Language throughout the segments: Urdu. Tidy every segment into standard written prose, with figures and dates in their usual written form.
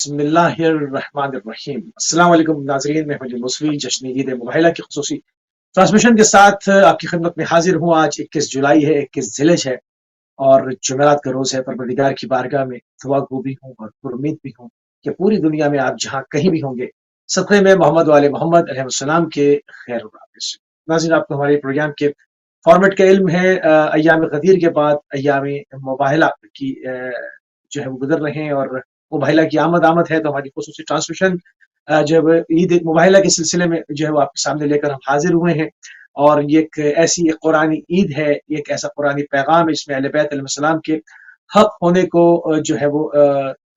بسم اللہ الرحمن الرحیم۔ السلام علیکم ناظرین، میں حجی موسوی جشن عید مباہلہ کی خصوصی ٹرانسمیشن کے ساتھ آپ کی خدمت میں حاضر ہوں۔ آج 21 جولائی ہے، 21 ذی الحجہ ہے اور جمعرات کا روز ہے۔ پروردگار کی بارگاہ میں دعا گو بھی ہوں اور پر امید بھی ہوں کہ پوری دنیا میں آپ جہاں کہیں بھی ہوں گے صدقے میں محمد وآل محمد علیہ السلام کے خیر و عافیت سے۔ ناظرین، آپ کو ہمارے پروگرام کے فارمیٹ کا علم ہے۔ ایام غدیر کے بعد ایام مباہلہ کی جو ہے وہ گزر رہے ہیں اور مباہلہ کی آمد ہے، تو ہماری خصوصی ٹرانسمیشن جب عید مباہلہ کے سلسلے میں جو ہے وہ آپ کے سامنے لے کر ہم حاضر ہوئے ہیں۔ اور یہ ایک ایسی قرآنی عید ہے، ایک ایسا قرآنی پیغام ہے جس میں اہل بیت علیہ السلام کے حق ہونے کو جو ہے وہ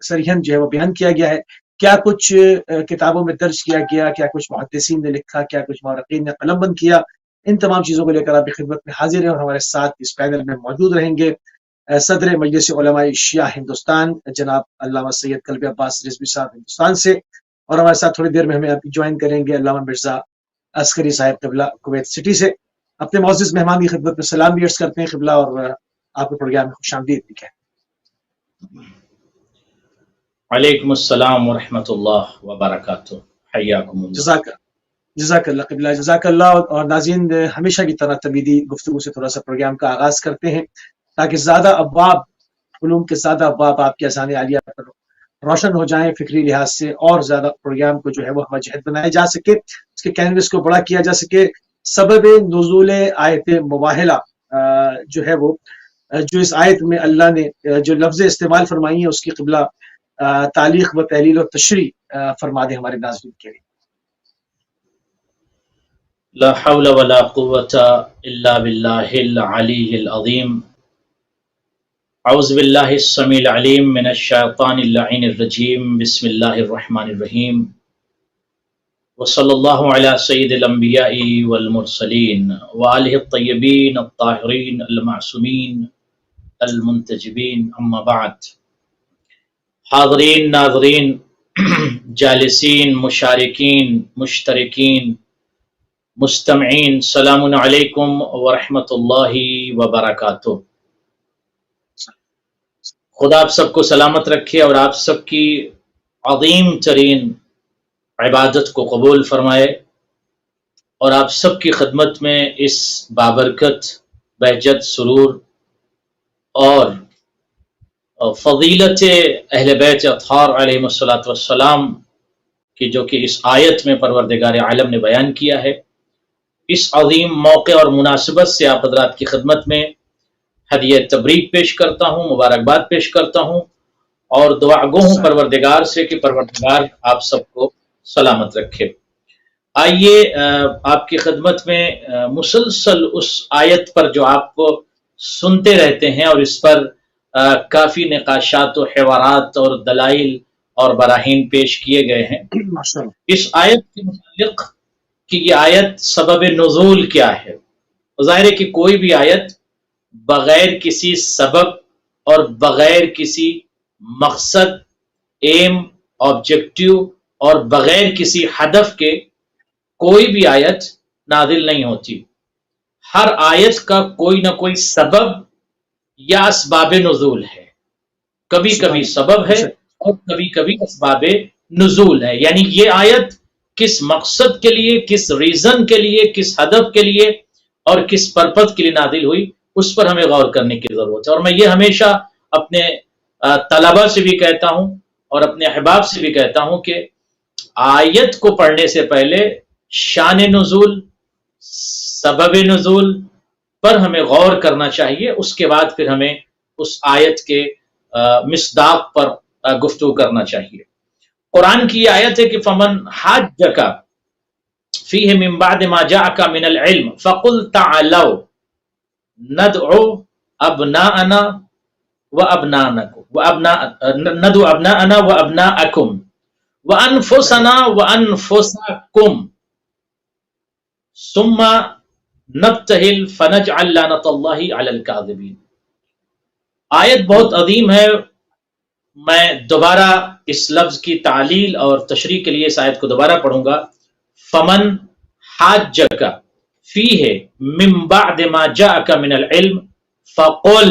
صریحاً جو ہے وہ بیان کیا گیا ہے۔ کیا کچھ کتابوں میں درج کیا گیا، کیا کچھ محدثین نے لکھا، کیا کچھ مورخین نے قلم بند کیا، ان تمام چیزوں کو لے کر آپ کی خدمت میں حاضر ہیں۔ اور ہمارے ساتھ اس پینل میں موجود رہیں گے صدر مجلس علماء شیعہ ہندوستان جناب علامہ سید قلبی عباس رضوی صاحب ہندوستان سے، اور ہمارے ساتھ تھوڑی دیر میں ہمیں جوائن کریں گے علامہ مرزا عسکری صاحب قبلہ کویت سٹی سے۔ اپنے معزز مہمان کی خدمت میں سلام بھی عرض کرتے ہیں قبلہ، اور آپ کے پروگرام میں خوش آمدید بھی کہیں۔ وعلیکم السلام ورحمۃ اللہ وبرکاتہ، حیاکم اللہ۔ جزاک اللہ قبلہ، جزاک اللہ۔ اور ناظرین، ہمیشہ کی طرح تمیدی گفتگو سے تھوڑا سا پروگرام کا آغاز کرتے ہیں تاکہ زیادہ ابواب، علوم کے زیادہ ابواب آپ کے اذان عالیہ پر روشن ہو جائیں فکری لحاظ سے، اور زیادہ پروگرام کو جو ہے وہ مجہد بنایا جا سکے، اس کے کینوس کو بڑا کیا جا سکے۔ سبب نزول آیت مباہلہ جو ہے وہ جو اس آیت میں اللہ نے جو لفظ استعمال فرمائی ہیں اس کی قبلہ تعلیق و تحلیل و تشریح فرما دیں ہمارے ناظرین کے لیے۔ لا حول ولا قوة الا باللہ العلی العظیم۔ اعوذ باللہ السمیع العلیم من الشیطان اللعین الرجیم۔ بسم اللہ الرحمن الرحیم، وصلی اللہ علی سید الانبیاء والمرسلین وآلہ الطیبین الطاہرین المعصومین المنتجبین، اما بعد۔ حاضرین، ناظرین، جالسین، مشارکین، مشترکین، مستمعین، سلام علیکم ورحمۃ اللہ وبرکاتہ۔ خدا آپ سب کو سلامت رکھے اور آپ سب کی عظیم ترین عبادت کو قبول فرمائے، اور آپ سب کی خدمت میں اس بابرکت، بہجت، سرور اور فضیلت اہل بیت اطہار علیہ الصلوۃ والسلام کی جو کہ اس آیت میں پروردگار عالم نے بیان کیا ہے، اس عظیم موقع اور مناسبت سے آپ حضرات کی خدمت میں ہدیہ تبریک پیش کرتا ہوں، مبارکباد پیش کرتا ہوں، اور دعا گو ہوں پروردگار سے کہ پروردگار آپ سب کو سلامت رکھے۔ آئیے آپ کی خدمت میں مسلسل اس آیت پر جو آپ کو سنتے رہتے ہیں، اور اس پر کافی نقاشات و حوارات اور دلائل اور براہین پیش کیے گئے ہیں۔ اس آیت کے متعلق کہ یہ آیت سبب نزول کیا ہے، ظاہر ہے کہ کوئی بھی آیت بغیر کسی سبب اور بغیر کسی مقصد، ایم، آبجیکٹیو اور بغیر کسی ہدف کے کوئی بھی آیت نازل نہیں ہوتی۔ ہر آیت کا کوئی نہ کوئی سبب یا اسباب نزول ہے، کبھی کبھی سبب ہے اور کبھی کبھی اسباب نزول ہے۔ یعنی یہ آیت کس مقصد کے لیے، کس ریزن کے لیے، کس ہدف کے لیے اور کس پرپز کے لیے نازل ہوئی، اس پر ہمیں غور کرنے کی ضرورت ہے۔ اور میں یہ ہمیشہ اپنے طلبہ سے بھی کہتا ہوں اور اپنے احباب سے بھی کہتا ہوں کہ آیت کو پڑھنے سے پہلے شان نزول، سبب نزول پر ہمیں غور کرنا چاہیے، اس کے بعد پھر ہمیں اس آیت کے مصداق پر گفتگو کرنا چاہیے۔ قرآن کی یہ آیت ہے کہ فمن حاجک فیہ من بعد ما جاءک من العلم فقل تعالوا ندعو ابناءنا وابناءکم وانفسنا وانفسکم ثم نبتہل فنجعل لعنۃ اللہ علی الکاذبین۔ آیت بہت عظیم ہے۔ میں دوبارہ اس لفظ کی تعلیل اور تشریح کے لیے اس آیت کو دوبارہ پڑھوں گا۔ فمن حاجک فیہ من بعد ما جاءک من العلم فقل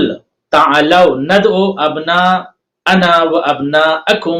تعالوا ندعو ابناءنا وابناءکم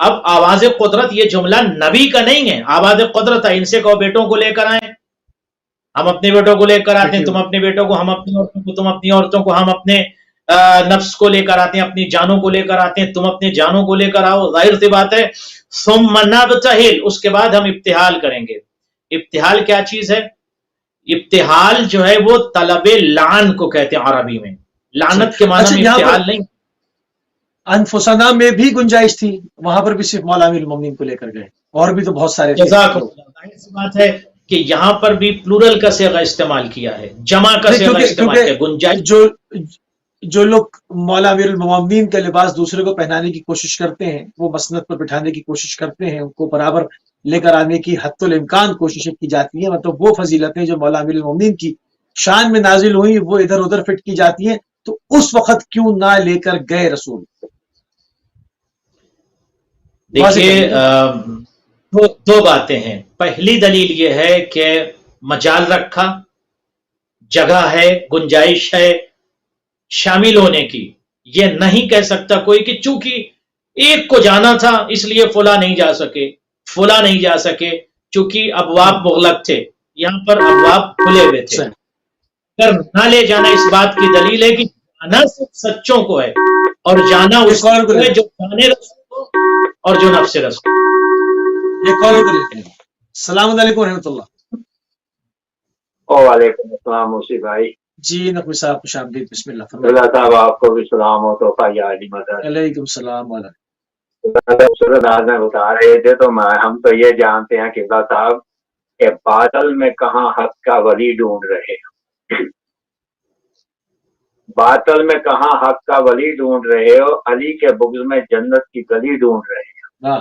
اب آواز قدرت یہ جملہ نبی کا نہیں ہے، آواز قدرت ہے، ان سے کہو بیٹوں کو لے کر آئیں، ہم اپنے بیٹوں کو لے کر آتے ہیں، تم اپنے بیٹوں کو، ہم اپنی عورتوں کو، تم اپنی عورتوں کو، ہم اپنے نفس کو لے کر آتے ہیں، اپنی جانوں کو لے کر آتے ہیں، تم اپنے جانوں کو لے کر آؤ، ظاہر سی بات ہے۔ ثم نبتہل، اس کے بعد ہم ابتحال کریں گے۔ ابتحال کیا چیز ہے؟ ابتحال جو ہے وہ طلب لعن کو کہتے ہیں عربی میں، لعنت کے معنی میں ابتحال نہیں۔ انفسنا میں بھی گنجائش تھی، وہاں پر بھی صرف مولا امیر المومنین کو لے کر گئے، اور بھی تو بہت سارے تھے۔ ظاہر سی بات ہے کہ یہاں پر بھی پلورل کا صیغہ استعمال کیا ہے، جمع کا صیغہ استعمال کیا، گنجائش۔ جو لوگ مولا امیر المومنین کا لباس دوسرے کو پہنانے کی کوشش کرتے ہیں، وہ مسند پر بٹھانے کی کوشش کرتے ہیں، ان کو برابر لے کر آنے کی حتی الامکان کوششیں کی جاتی ہیں، مطلب وہ فضیلتیں جو مولا امیر المومنین کی شان میں نازل ہوئی وہ ادھر ادھر فٹ کی جاتی ہیں، تو اس وقت کیوں نہ لے کر گئے رسول؟ دیکھیے دو باتیں ہیں۔ پہلی دلیل یہ ہے کہ مجال رکھا، جگہ ہے، گنجائش ہے شامل ہونے کی۔ یہ نہیں کہہ سکتا کوئی کہ چونکہ ایک کو جانا تھا اس لیے فلاں نہیں جا سکے، فلاں نہیں جا سکے، چونکہ ابواب مغلق تھے، یہاں پر ابواب کھلے ہوئے تھے۔ اگر نہ لے جانا اس بات کی دلیل ہے کہ جانا صرف سچوں کو ہے، اور جانا اس کو ہے جو جانے رسول کو اور جو نفس رسول۔ السلام علیکم ورحمۃ اللہ۔ وعلیکم السلام موسی بھائی۔ جی نقوی صاحب خوش آمدید، بسم اللہ۔ اللہ صاحب آپ کو بھی سلام ہو، تو علی مدد۔ علیکم السلام علیکم۔ میں بتا رہے تھے تو ہم تو یہ جانتے ہیں قبلہ صاحب کہ باطل میں کہاں حق کا ولی ڈھونڈ رہے ہیں، باطل میں کہاں حق کا ولی ڈھونڈ رہے ہو، علی کے بغض میں جنت کی گلی ڈھونڈ رہے ہیں۔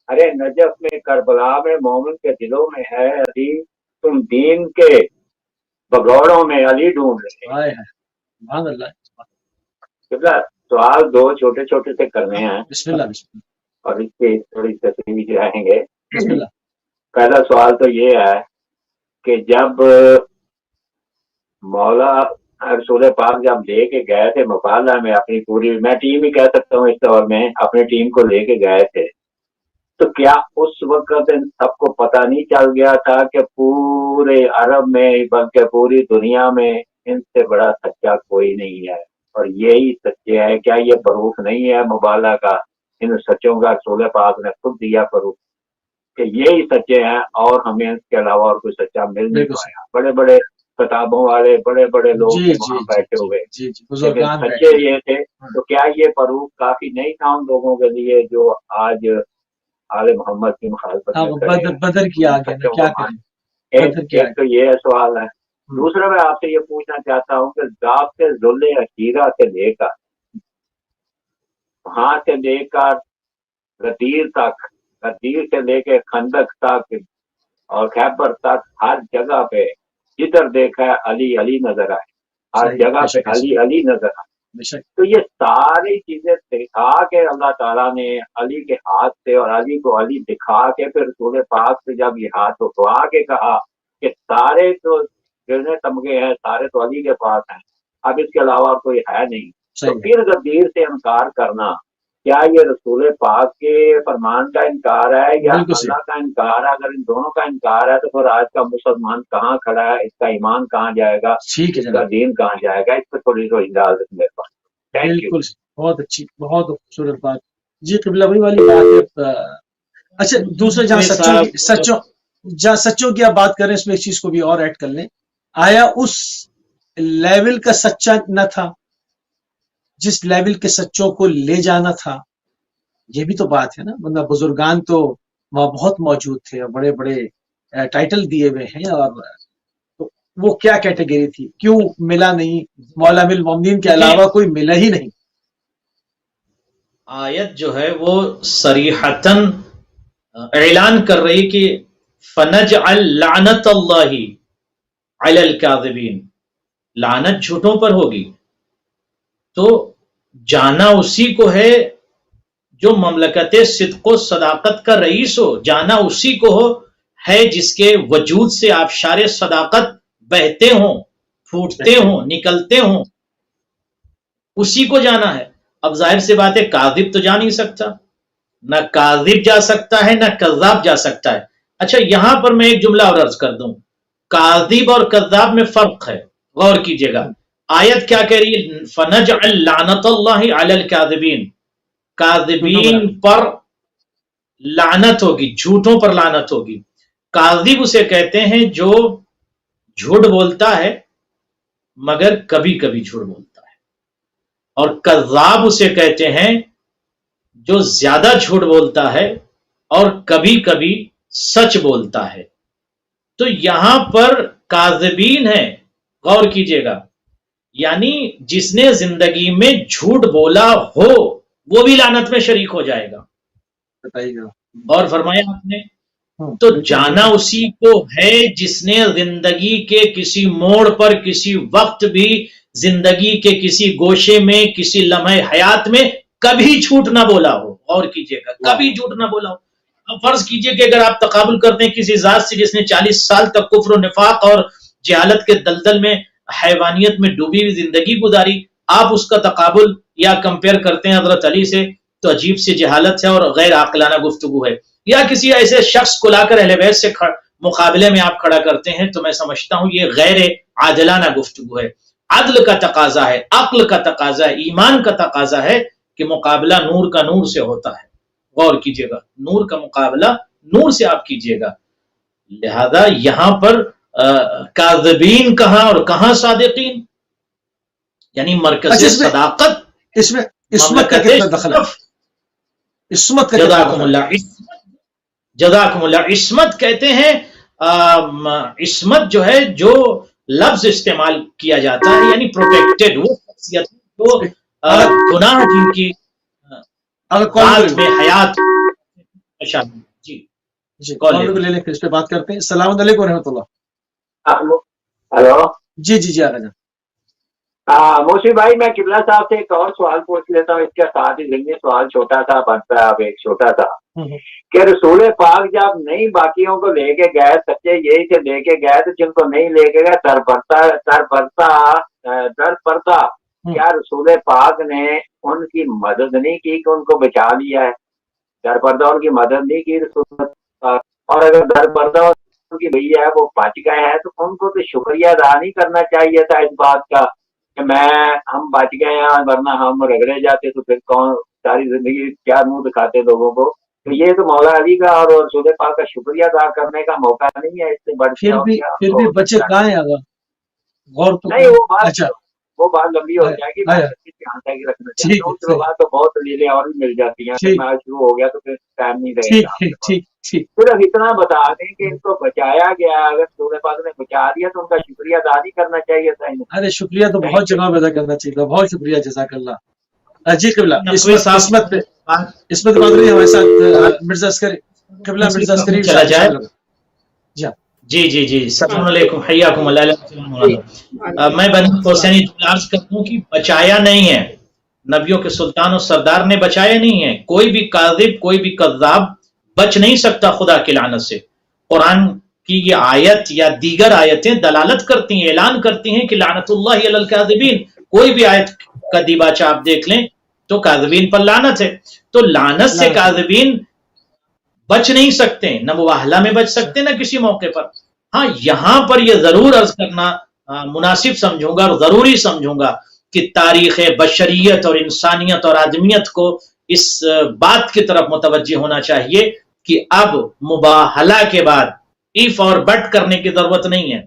ارے نجف میں، کربلا میں، مومن کے دلوں میں ہے علی، تم دین کے بگوڑوں میں علی ڈھونڈ رہے ہیں۔ سوال دو چھوٹے چھوٹے سے کرنے ہیں، بسم اللہ بسم اللہ، اور اس کی تھوڑی تفصیل رہیں گے۔ بسم اللہ۔ پہلا سوال تو یہ ہے کہ جب مولا رسول پاک جب لے کے گئے تھے مقابلہ میں اپنی پوری، میں ٹیم ہی کہہ سکتا ہوں اس دور میں، اپنی ٹیم کو لے کے گئے تھے، تو کیا اس وقت سب کو پتہ نہیں چل گیا تھا کہ پورے عرب میں بلکہ پوری دنیا میں ان سے بڑا سچا کوئی نہیں ہے، اور یہی سچے ہے؟ کیا یہ پروف نہیں ہے مبالغہ کا؟ ان سچوں کا رسول پاک نے خود دیا پروف کہ یہی سچے ہیں، اور ہمیں اس کے علاوہ اور کوئی سچا مل نہیں پایا۔ بڑے بڑے کتابوں والے، بڑے بڑے لوگ وہاں بیٹھے ہوئے، لیکن سچے یہ تھے۔ تو کیا یہ پروف کافی نہیں تھا ان لوگوں کے لیے جو آج آل محمد کی مخالفت بدر کیا ایک تو یہ سوال ہے۔ دوسرا میں آپ سے یہ پوچھنا چاہتا ہوں کہ ضابط ذل عشیرہ سے لے کر وہاں سے لے کر غدیر تک، غدیر سے لے کے خندق تک اور خیبر تک، ہر جگہ پہ جدھر دیکھا ہے علی علی نظر آئے، ہر جگہ پہ علی علی نظر آئے۔ تو یہ ساری چیزیں دکھا کے اللہ تعالیٰ نے علی کے ہاتھ سے، اور علی کو علی دکھا کے پھر رسول پاک سے جب یہ ہاتھ اٹھوا کے کہا کہ سارے تو گرنے تمغے ہیں، سارے تو علی کے پاس ہیں، اب اس کے علاوہ کوئی ہے نہیں، تو پھر غدیر سے انکار کرنا، کیا یہ رسول پاک کے فرمان کا انکار ہے یا اللہ کا انکار ہے؟ اگر ان دونوں کا انکار ہے تو پھر آج کا مسلمان کہاں کھڑا ہے؟ اس کا ایمان کہاں جائے گا؟ اس کا دین کہاں جائے گا؟ اس پہ تھوڑی سی اجازت میرے پاس۔ بالکل بہت اچھی، بہت خوبصورت بات جی، قبلہ بھائی والی بات ہے۔ اچھا دوسرے جہاں سچوں کی آپ بات کریں، اس میں اس چیز کو بھی اور ایڈ کر لیں، آیا اس لیول کا سچا نہ تھا جس لیول کے سچوں کو لے جانا تھا؟ یہ بھی تو بات ہے نا، ورنہ بزرگان تو وہاں بہت موجود تھے، بڑے بڑے ٹائٹل دیے ہوئے ہیں، اور وہ کیا کیٹیگری تھی؟ کیوں ملا نہیں؟ مولا امیر المومنین کے علاوہ کوئی ملا ہی نہیں۔ آیت جو ہے وہ صریحتاً اعلان کر رہی کہ فنجعل لعنت اللہ علی الکاذبین، لعنت جھوٹوں پر ہوگی۔ تو جانا اسی کو ہے جو مملکت صدق و صداقت کا رئیس ہو، جانا اسی کو ہے جس کے وجود سے آبشار صداقت بہتے ہوں، پھوٹتے ہوں، نکلتے ہوں، اسی کو جانا ہے۔ اب ظاہر سی بات ہے کاذب تو جا نہیں سکتا، نہ کاذب جا سکتا ہے نہ کذاب جا سکتا ہے. اچھا یہاں پر میں ایک جملہ اور عرض کر دوں, کاذب اور کذاب میں فرق ہے, غور کیجئے گا. آیت کیا کہہ رہی ہے؟ فَنَجْعَلْ لَعْنَةَ اللَّهِ عَلَى الْكَاذِبِينَ, کاذبین پر لعنت ہوگی, جھوٹوں پر لعنت ہوگی. کاذب اسے کہتے ہیں جو جھوٹ بولتا ہے مگر کبھی کبھی جھوٹ بولتا ہے, اور کذاب اسے کہتے ہیں جو زیادہ جھوٹ بولتا ہے اور کبھی کبھی سچ بولتا ہے. تو یہاں پر کاذبین ہے, غور کیجئے گا, یعنی جس نے زندگی میں جھوٹ بولا ہو وہ بھی لعنت میں شریک ہو جائے گا. بتائیے گا. اور فرمایا آپ نے تو جانا اسی کو ہے جس نے زندگی کے کسی موڑ پر کسی وقت بھی زندگی کے کسی گوشے میں کسی لمحے حیات میں کبھی جھوٹ نہ بولا ہو. اور کیجئے گا, کبھی جھوٹ نہ بولا ہو. اب فرض کیجئے کہ اگر آپ تقابل کرتے ہیں کسی ذات سے جس نے 40 سال تک کفر و نفاق اور جہالت کے دلدل میں حیوانیت میں ڈوبی ہوئی زندگی گزاری, آپ اس کا تقابل یا کمپیئر کرتے ہیں حضرت علی سے, تو عجیب سی جہالت ہے اور غیر عاقلانہ گفتگو ہے. یا کسی ایسے شخص کو لا کر اہل بیت سے مقابلے میں آپ کھڑا کرتے ہیں, تو میں سمجھتا ہوں یہ غیر عادلانہ گفتگو ہے. عدل کا تقاضا ہے, عقل کا تقاضا ہے, ایمان کا تقاضا ہے کہ مقابلہ نور کا نور سے ہوتا ہے. غور کیجئے گا, نور کا مقابلہ نور سے آپ کیجئے گا. لہذا یہاں پر کاذبین کہاں اور کہاں صادقین, یعنی مرکز صداقت. اس میں عصمت کا کتنا دخل ہے؟ عصمت کا جزاکم اللہ, جزاکم اللہ. عصمت کہتے ہیں, عصمت جو ہے جو لفظ استعمال کیا جاتا ہے یعنی پروٹیکٹڈ, وہ شخصیت جو گناہ جن کی ذات میں حیات. جی جی, کال کو لے لیں پھر اس پہ بات کرتے ہیں. السلام علیکم ورحمۃ اللہ. ہلو. جی جی جی آ جائیں. موسی بھائی میں قبلہ صاحب سے ایک اور سوال پوچھ لیتا ہوں, اس کے ساتھ ہی ذہنی سوال چھوٹا سا بنتا ہے. اب ایک چھوٹا سا کہ رسول پاک جب نہیں باقیوں کو لے کے گئے, سچے یہی سے لے کے گئے, تو جن کو نہیں لے کے گئے در پردہ, کیا رسول پاک نے ان کی مدد نہیں کی کہ ان کو بچا لیا ہے؟ در پردہ ان کی مدد نہیں کی رسول پاک, اور اگر در پردہ ان کی بھئی ہے وہ بچ گئے ہیں تو ان کو تو شکریہ ادا نہیں کرنا چاہیے تھا اس بات کا کہ ہم بچ گئے ہیں, ورنہ ہم رگڑے جاتے تو پھر کون ساری زندگی کیا منہ دکھاتے لوگوں کو. تو یہ تو مولا علی کا اور رسول پاک کا شکریہ ادا کرنے کا موقع نہیں ہے, اس سے بڑھ پھر بھی بچے کہاں ہیں؟ اگر غور تو نہیں, وہ بات لمبی ہو جائے گی, رکھنا چاہیے. اس کے بعد تو بہت دلیلیں اور بھی مل جاتی ہیں, شروع ہو گیا تو پھر ٹائم نہیں رہے گا. صرف اتنا بتا دیں کہ ان کو بچایا گیا, اگر رسول پاک نے بچا دیا تو ان کا شکریہ ادا نہیں کرنا چاہیے تھا. ارے شکریہ تو بہت جگہ ادا کرنا چاہیے تھا. بہت شکریہ, جزاک اللہ. جی قبلہ عصمت پہ بات رہی ہے ہمارے ساتھ مرزا عسکری. قبلہ مرزا عسکری چلا جائے. جی جی جی السلام علیکم, حیاکم اللہ. میں بنی حسینی عرض کرتا ہوں کہ بچایا نہیں ہے, نبیوں کے سلطان و سردار نے بچایا نہیں ہے. کوئی بھی کاذب کوئی بھی کذاب بچ نہیں سکتا خدا کی لعنت سے. قرآن کی یہ آیت یا دیگر آیتیں دلالت کرتی ہیں, اعلان کرتی ہیں کہ لعنت اللہ علی الکاذبین. کوئی بھی آیت کا دیباچہ آپ دیکھ لیں تو کاذبین پر لعنت ہے. تو لعنت سے کاذبین بچ نہیں سکتے, نہ مباہلہ میں بچ سکتے نہ کسی موقع پر. ہاں یہاں پر یہ ضرور عرض کرنا مناسب سمجھوں گا اور ضروری سمجھوں گا کہ تاریخ بشریت اور انسانیت اور آدمیت کو اس بات کی طرف متوجہ ہونا چاہیے کہ اب مباہلہ کے بعد ایف اور بٹ کرنے کی ضرورت نہیں ہے.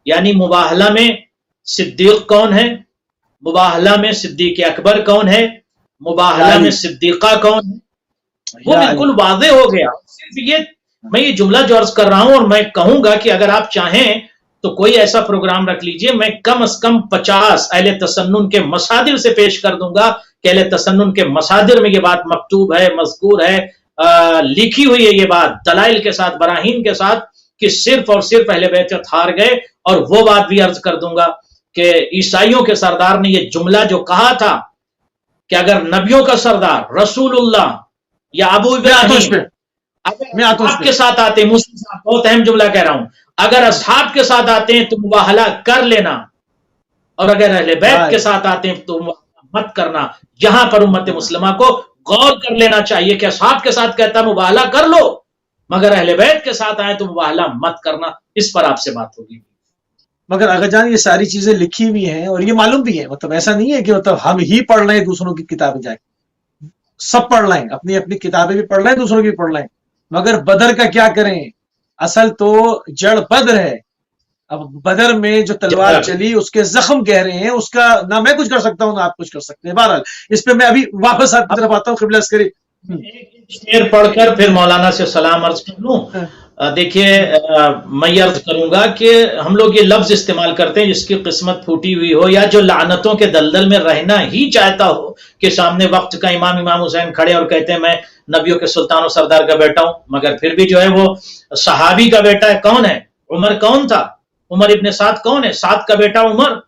یعنی مباہلہ میں صدیق کون ہے, مباہلہ میں صدیق اکبر کون ہے, مباہلہ میں صدیقہ کون ہے, وہ بالکل واضح ہو گیا. صرف یہ میں یہ جملہ جو عرض کر رہا ہوں, اور میں کہوں گا کہ اگر آپ چاہیں تو کوئی ایسا پروگرام رکھ لیجئے, میں کم از کم 50 اہل تسنن کے مصادر سے پیش کر دوں گا کہ اہل تسنن کے مصادر میں یہ بات مکتوب ہے, مذکور ہے, لکھی ہوئی ہے یہ بات دلائل کے ساتھ, براہین کے ساتھ, کہ صرف اور صرف اہل بیت ہار گئے. اور وہ بات بھی عرض کر دوں گا کہ عیسائیوں کے سردار نے یہ جملہ جو کہا تھا کہ اگر نبیوں کا سردار رسول اللہ یا ابو ابراہیم آپ کے ساتھ آتے ہیں, بہت اہم جملہ کہہ رہا ہوں, اگر اصحاب کے ساتھ آتے ہیں تو مباہلہ کر لینا, اور اگر اہل بیت کے ساتھ آتے ہیں تو مت کرنا. یہاں پر امت مسلمہ کو غور کر لینا چاہیے کہ اصحاب کے ساتھ کہتا مباہلہ کر لو مگر اہل بیت کے ساتھ آئے تو مباہلہ مت کرنا. اس پر آپ سے بات ہوگی. مگر اگر جان یہ ساری چیزیں لکھی ہوئی ہیں اور یہ معلوم بھی ہے، مطلب ایسا نہیں ہے کہ مطلب ہم ہی پڑھ رہے ہیں دوسروں کی کتابیں جا کے، سب پڑھ رہے ہیں، اپنی اپنی کتابیں بھی پڑھ رہے ہیں، دوسروں کی بھی پڑھ رہے ہیں. مگر بدر کا کیا کریں؟ اصل تو جڑ بدر ہے. اب بدر میں جو تلوار چلی اس کے زخم کہہ رہے ہیں، اس کا نہ میں کچھ کر سکتا ہوں نہ آپ کچھ کر سکتے ہیں. بہرحال اس پہ میں ابھی واپس آپ کی طرف آتا ہوں. قبلہ عسکری شعر پڑھ کر پھر مولانا سے سلام عرض کر لوں. دیکھیے میں یہ عرض کروں گا کہ ہم لوگ یہ لفظ استعمال کرتے ہیں جس کی قسمت پھوٹی ہوئی ہو یا جو لعنتوں کے دلدل میں رہنا ہی چاہتا ہو کہ سامنے وقت کا امام حسین کھڑے اور کہتے ہیں میں نبیوں کے سلطان و سردار کا بیٹا ہوں، مگر پھر بھی جو ہے وہ صحابی کا بیٹا ہے. کون ہے؟ عمر کون تھا؟ عمر ابن سعد کون ہے؟ سعد کا بیٹا عمر،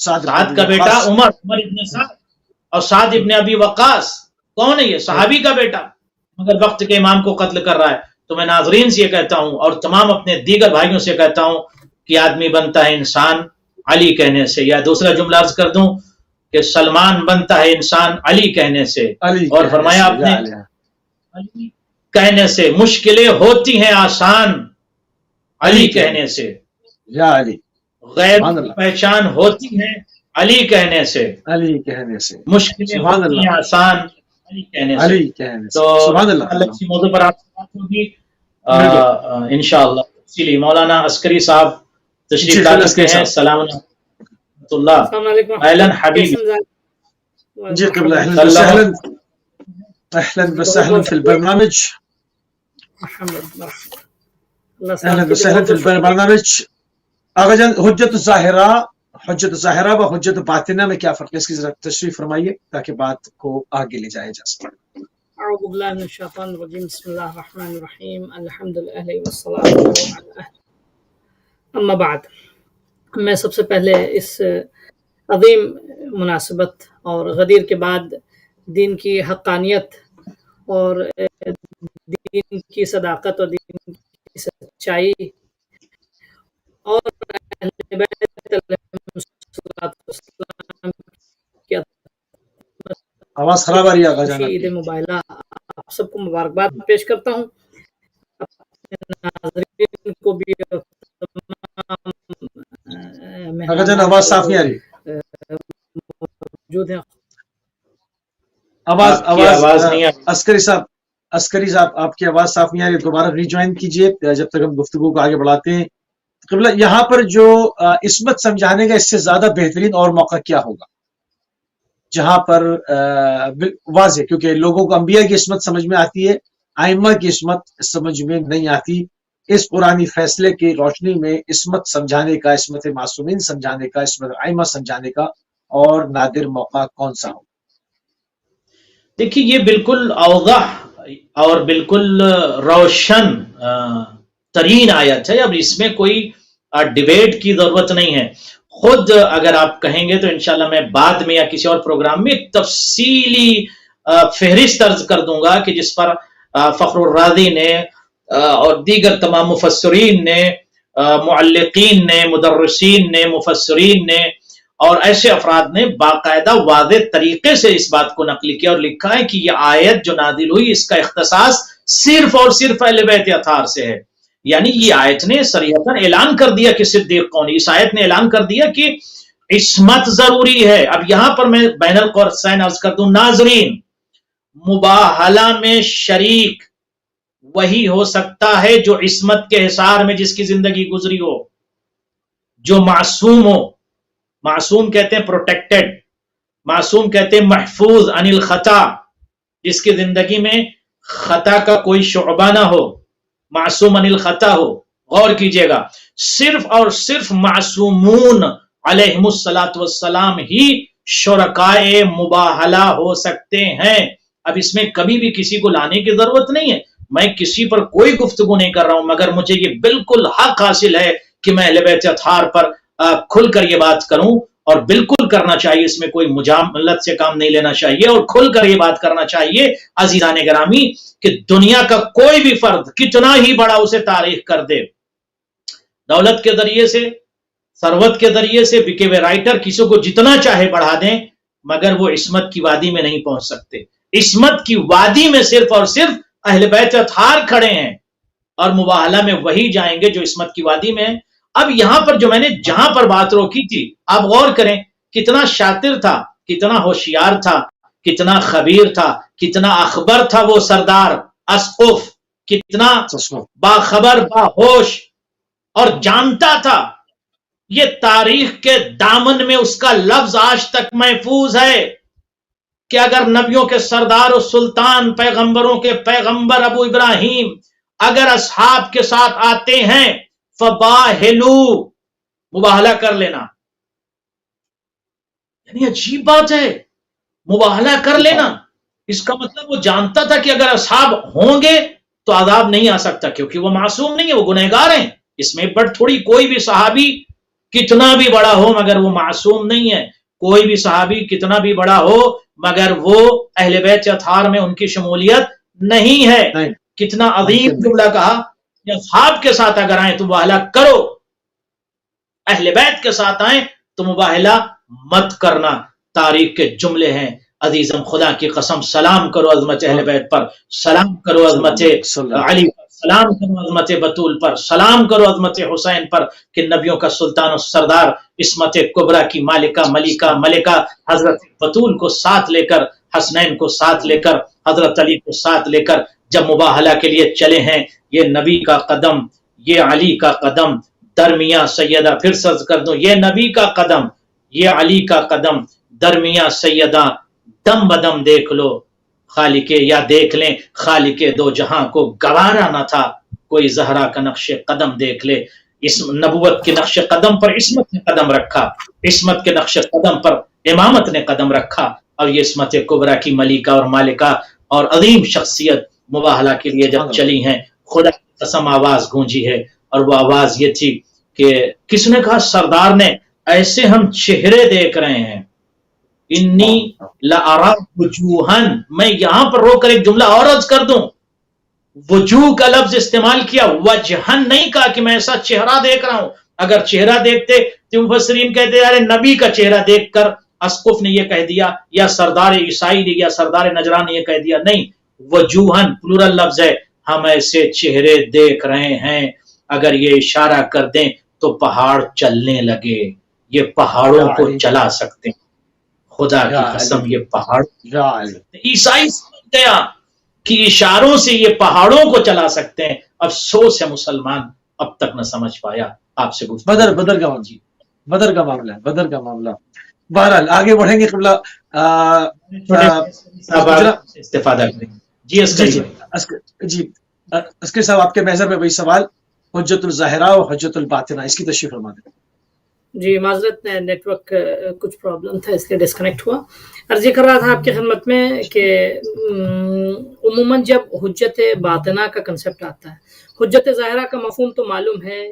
سعد کا بیٹا عمر ابن سعد، اور سعد ابن ابی وقاص کون ہے؟ یہ صحابی کا بیٹا، مگر وقت کے امام کو قتل کر رہا ہے. تو میں ناظرین سے یہ کہتا ہوں اور تمام اپنے دیگر بھائیوں سے کہتا ہوں کہ آدمی بنتا ہے انسان علی کہنے سے، یا دوسرا جملہ عرض کر دوں کہ سلمان بنتا ہے انسان علی کہنے سے. اور فرمایا آپ نے علی کہنے سے، مشکلیں ہوتی ہیں آسان علی کہنے سے، یا علی غیر پہچان ہوتی ہے علی کہنے سے، علی کہنے سے مشکلیں ہوتی ہیں آسان علی کہنے سے. علی کہنے سے. تو سبحان اللہ. اسی موضوع پر آپ سے بات ہوگی انشاءاللہ. اسی لیے مولانا عسکری صاحب تشریف لا چکے ہیں. السلام علیکم اللہ. اہلا حبیبی. جی قبلہ اہلا وسہلا فی البرنامج. اہلا وسہلا فی البرنامج. آقا جان حجت ظاہرہ و حجت باطنہ میں کیا فرق ہے؟ اس کی ذرا تشریح فرمائیے تاکہ بات کو آگے لے جایا جا سکے. اعوذ باللہ من الشیطان الرجیم. بسم اللہ الرحمن الرحیم. الحمدللہ والصلاة اما بعد. میں سب سے پہلے اس عظیم مناسبت اور غدیر کے بعد دین کی حقانیت اور دین کی صداقت اور دین کی سچائی اور اہل بیت علیہم السلام کی آواز خراب آ رہی ہے آقا جان. عید مباہلہ آپ سب کو مبارکباد پیش کرتا ہوں. ناظرین کو بھی آقا جان آواز صاف نہیں آ رہی. موجود ہیں. آواز نہیں. عسکری صاحب آپ کی آواز صاف نہیں آ رہی. دوبارہ ری جوائن کیجئے جب تک ہم گفتگو کو آگے بڑھاتے ہیں. قبلہ یہاں پر جو عصمت سمجھانے کا اس سے زیادہ بہترین اور موقع کیا ہوگا جہاں پر واضح، کیونکہ لوگوں کو انبیاء کی عصمت سمجھ میں آتی ہے، ائمہ کی عصمت سمجھ میں نہیں آتی. اس قرآنی فیصلے کی روشنی میں عصمت سمجھانے کا، عصمت معصومین سمجھانے کا، عصمت ائمہ سمجھانے کا اور نادر موقع کون سا ہو؟ دیکھیے یہ بالکل اوضح اور بالکل روشن ترین آیت ہے. اب اس میں کوئی ڈیبیٹ کی ضرورت نہیں ہے. خود اگر آپ کہیں گے تو انشاءاللہ میں بعد میں یا کسی اور پروگرام میں ایک تفصیلی فہرست عرض کر دوں گا کہ جس پر فخر الرازی نے اور دیگر تمام مفسرین نے، معلقین نے، مدرسین نے، مفسرین نے اور ایسے افراد نے باقاعدہ واضح طریقے سے اس بات کو نقل کیا اور لکھا ہے کہ یہ آیت جو نازل ہوئی اس کا اختصاص صرف اور صرف اہل بیت اطہار سے ہے. یعنی یہ آیت نے صریحتاً اعلان کر دیا کہ صدیق کون ہے. اس آیت نے اعلان کر دیا کہ عصمت ضروری ہے. اب یہاں پر میں بین القوسین عرض کر دوں ناظرین، مباہلہ میں شریک وہی ہو سکتا ہے جو عصمت کے حصار میں جس کی زندگی گزری ہو، جو معصوم ہو. معصوم کہتے ہیں پروٹیکٹڈ، معصوم کہتے ہیں محفوظ عن الخطا، جس کی زندگی میں خطا کا کوئی شعبہ نہ ہو، معصوم عن الخطا ہو. غور کیجئے گا، صرف اور صرف معصومون علیہم الصلاۃ والسلام ہی شرکائے مباہلہ ہو سکتے ہیں. اب اس میں کبھی بھی کسی کو لانے کی ضرورت نہیں ہے. میں کسی پر کوئی گفتگو نہیں کر رہا ہوں، مگر مجھے یہ بالکل حق حاصل ہے کہ میں اہل بیت اطہار پر کھل کر یہ بات کروں، اور بالکل کرنا چاہیے. اس میں کوئی مجاملت سے کام نہیں لینا چاہیے اور کھل کر یہ بات کرنا چاہیے عزیزان گرامی کہ دنیا کا کوئی بھی فرد کتنا ہی بڑا اسے تعریف کر دے، دولت کے ذریعے سے، ثروت کے ذریعے سے، بکے ہوئے رائٹر کسی کو جتنا چاہے بڑھا دیں، مگر وہ عصمت کی وادی میں نہیں پہنچ سکتے. عصمت کی وادی میں صرف اور صرف اہل بیت اطہار کھڑے ہیں اور مباہلہ میں وہی جائیں گے جو عصمت کی وادی میں ہیں۔ اب یہاں پر جو میں نے جہاں پر بات روکی تھی، آپ غور کریں کتنا شاطر تھا، کتنا ہوشیار تھا، کتنا خبیر تھا، کتنا اخبر تھا وہ سردار اسقف، کتنا باخبر باہوش اور جانتا تھا۔ یہ تاریخ کے دامن میں اس کا لفظ آج تک محفوظ ہے کہ اگر نبیوں کے سردار و سلطان پیغمبروں کے پیغمبر ابو ابراہیم اگر اصحاب کے ساتھ آتے ہیں فباہلو، مباہلہ کر لینا، یعنی عجیب بات ہے، مباہلہ کر لینا۔ اس کا مطلب وہ جانتا تھا کہ اگر اصحاب ہوں گے تو عذاب نہیں آ سکتا، کیونکہ وہ معصوم نہیں ہے، وہ گنہگار ہیں۔ اس میں بٹ تھوڑی کوئی بھی صحابی کتنا بھی بڑا ہو مگر وہ معصوم نہیں ہے، کوئی بھی صحابی کتنا بھی بڑا ہو مگر وہ اہل بیت اطہار میں ان کی شمولیت نہیں ہے۔ کتنا عظیم جملہ کہا کہ اصحاب کے ساتھ اگر آئیں تو مباہلہ کرو، اہل بیت کے ساتھ آئیں تو مباہلہ مت کرنا۔ تاریخ کے جملے ہیں، عزیزم خدا کی قسم، سلام کرو عظمت اہل بیت پر، سلام کرو عظمت علی پر، سلام کرو عظمت بطول پر، سلام کرو عظمت حسین پر کہ نبیوں کا سلطان و سردار، عصمت کبریٰ کی مالکہ ملکہ حضرت بطول کو ساتھ لے کر، حسنین کو ساتھ لے کر، حضرت علی کو ساتھ لے کر جب مباہلہ کے لیے چلے ہیں، یہ نبی کا قدم، یہ علی کا قدم، درمیاں سیدہ، پھر سرز کر دوں، یہ نبی کا قدم، یہ علی کا قدم، درمیاں سیدہ، دم بدم دیکھ لو خالق، یا دیکھ لیں خالق دو جہاں کو گوارا نہ تھا کوئی زہرا کا نقش قدم دیکھ لے۔ اس نبوت کے نقش قدم پر عصمت نے قدم رکھا، عصمت کے نقش قدم پر امامت نے قدم رکھا، اور یہ عصمت کبریٰ کی ملکہ اور مالکہ اور عظیم شخصیت مباہلہ کے لیے جب چلی ہیں، خدا کی قسم آواز گونجی ہے، اور وہ آواز یہ تھی کہ کس نے کہا؟ سردار نے، ایسے ہم چہرے دیکھ رہے ہیں، انی لارا وجوہن، میں یہاں پر رو کر ایک جملہ اور عرض کر دوں، وجوہ کا لفظ استعمال کیا، وجہن نہیں کہا کہ میں ایسا چہرہ دیکھ رہا ہوں۔ اگر چہرہ دیکھتے تو مفسرین کہتے یار نبی کا چہرہ دیکھ کر اسقف نے یہ کہہ دیا، یا سردار عیسائی نے یا سردار نجران نے یہ کہہ دیا، نہیں، وجوہن پلورل لفظ ہے، ہم ایسے چہرے دیکھ رہے ہیں اگر یہ اشارہ کر دیں تو پہاڑ چلنے لگے، یہ پہاڑوں کو چلا سکتے ہیں، خدا کی قسم یہ پہاڑ۔ عیسائی سمجھ گیا کہ اشاروں سے یہ پہاڑوں کو چلا سکتے ہیں، افسوس ہے مسلمان اب تک نہ سمجھ پایا۔ آپ سے بدر کا معاملہ بہرحال آگے بڑھیں گے قبلہ استفادہ کریں۔ جی عسکری صاحب، آپ کے محضر میں وہی سوال، حجت الظاہرہ و حجت الباطنہ، اس کی تشریح فرما دیں۔ جی معذرت، نیٹ ورک کچھ پرابلم تھا اس لیے ڈسکنیکٹ ہوا۔ عرض یہ کر رہا تھا آپ کی خدمت میں کہ عموماً جب حجت باطنہ کا کنسپٹ آتا ہے، حجت ظاہرہ کا مفہوم تو معلوم ہے،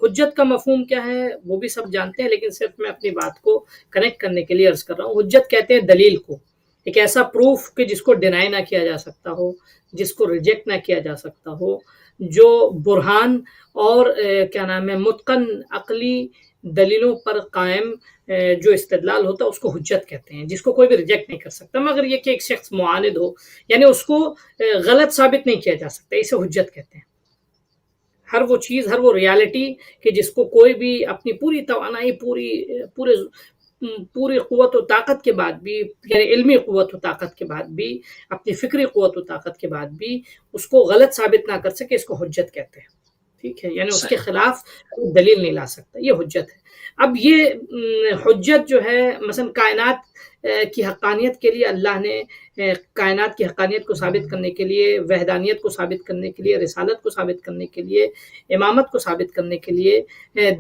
حجت کا مفہوم کیا ہے وہ بھی سب جانتے ہیں، لیکن صرف میں اپنی بات کو کنیکٹ کرنے کے لیے عرض کر رہا ہوں۔ حجت کہتے ہیں دلیل کو، ایک ایسا پروف کہ جس کو ڈینائی نہ کیا جا سکتا ہو، جس کو ریجیکٹ نہ کیا جا سکتا ہو، جو برہان اور متقن عقلی دلیلوں پر قائم جو استدلال ہوتا ہے اس کو حجت کہتے ہیں، جس کو کوئی بھی ریجیکٹ نہیں کر سکتا، مگر یہ کہ ایک شخص معاند ہو، یعنی اس کو غلط ثابت نہیں کیا جا سکتا، اسے حجت کہتے ہیں۔ ہر وہ چیز، ہر وہ ریالٹی کہ جس کو کوئی بھی اپنی پوری توانائی، پوری قوت و طاقت کے بعد بھی، یعنی علمی قوت و طاقت کے بعد بھی، اپنی فکری قوت و طاقت کے بعد بھی اس کو غلط ثابت نہ کر سکے، اس کو حجت کہتے ہیں۔ ٹھیک ہے، یعنی اس کے خلاف دلیل نہیں لا سکتا، یہ حجت ہے۔ اب یہ حجت جو ہے مثلا کائنات کی حقانیت کے لیے اللہ نے کائنات کی حقانیت کو ثابت کرنے کے لیے، وحدانیت کو ثابت کرنے کے لیے، رسالت کو ثابت کرنے کے لیے، امامت کو ثابت کرنے کے لیے،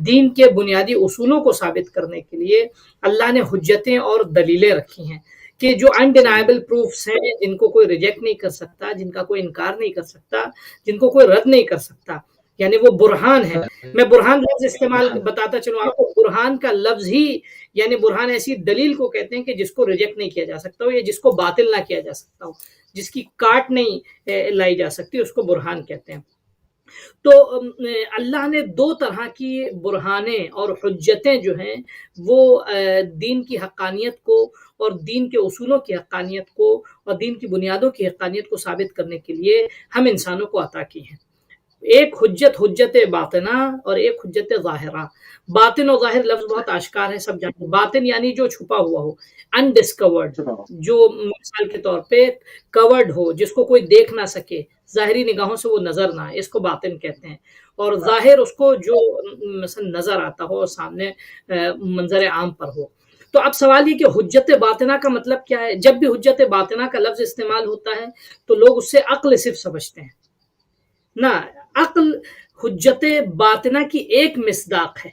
دین کے بنیادی اصولوں کو ثابت کرنے کے لیے اللہ نے حجتیں اور دلیلیں رکھی ہیں کہ جو انڈینائبل پروفس ہیں، جن کو کوئی ریجیکٹ نہیں کر سکتا، جن کا کوئی انکار نہیں کر سکتا، جن کو کوئی رد نہیں کر سکتا، یعنی وہ برہان ہے۔ میں برہان لفظ استعمال بتاتا چلوں آپ کو، برہان کا لفظ ہی، یعنی برہان ایسی دلیل کو کہتے ہیں کہ جس کو ریجیکٹ نہیں کیا جا سکتا ہو، یا جس کو باطل نہ کیا جا سکتا ہو، جس کی کاٹ نہیں لائی جا سکتی، اس کو برہان کہتے ہیں۔ تو اللہ نے دو طرح کی برہانیں اور حجتیں جو ہیں وہ دین کی حقانیت کو اور دین کے اصولوں کی حقانیت کو اور دین کی بنیادوں کی حقانیت کو ثابت کرنے کے لیے ہم انسانوں کو عطا کی ہیں. ایک حجت باطنہ اور ایک حجت ظاہرہ. باطن اور ظاہر لفظ بہت آشکار ہے، سب جانتے ہیں. باطن یعنی جو چھپا ہوا ہو، انڈسکورڈ، جو مثال کے طور پہ کورڈ ہو، جس کو کوئی دیکھ نہ سکے، ظاہری نگاہوں سے وہ نظر نہ آئے، اس کو باطن کہتے ہیں. اور ظاہر اس کو جو مثلا نظر آتا ہو اور سامنے منظر عام پر ہو. تو اب سوال یہ کہ حجت باطنہ کا مطلب کیا ہے؟ جب بھی حجت باطنہ کا لفظ استعمال ہوتا ہے تو لوگ اس سے عقل صرف سمجھتے ہیں. نہ، عقل حجت باطنہ کی ایک مصداق ہے.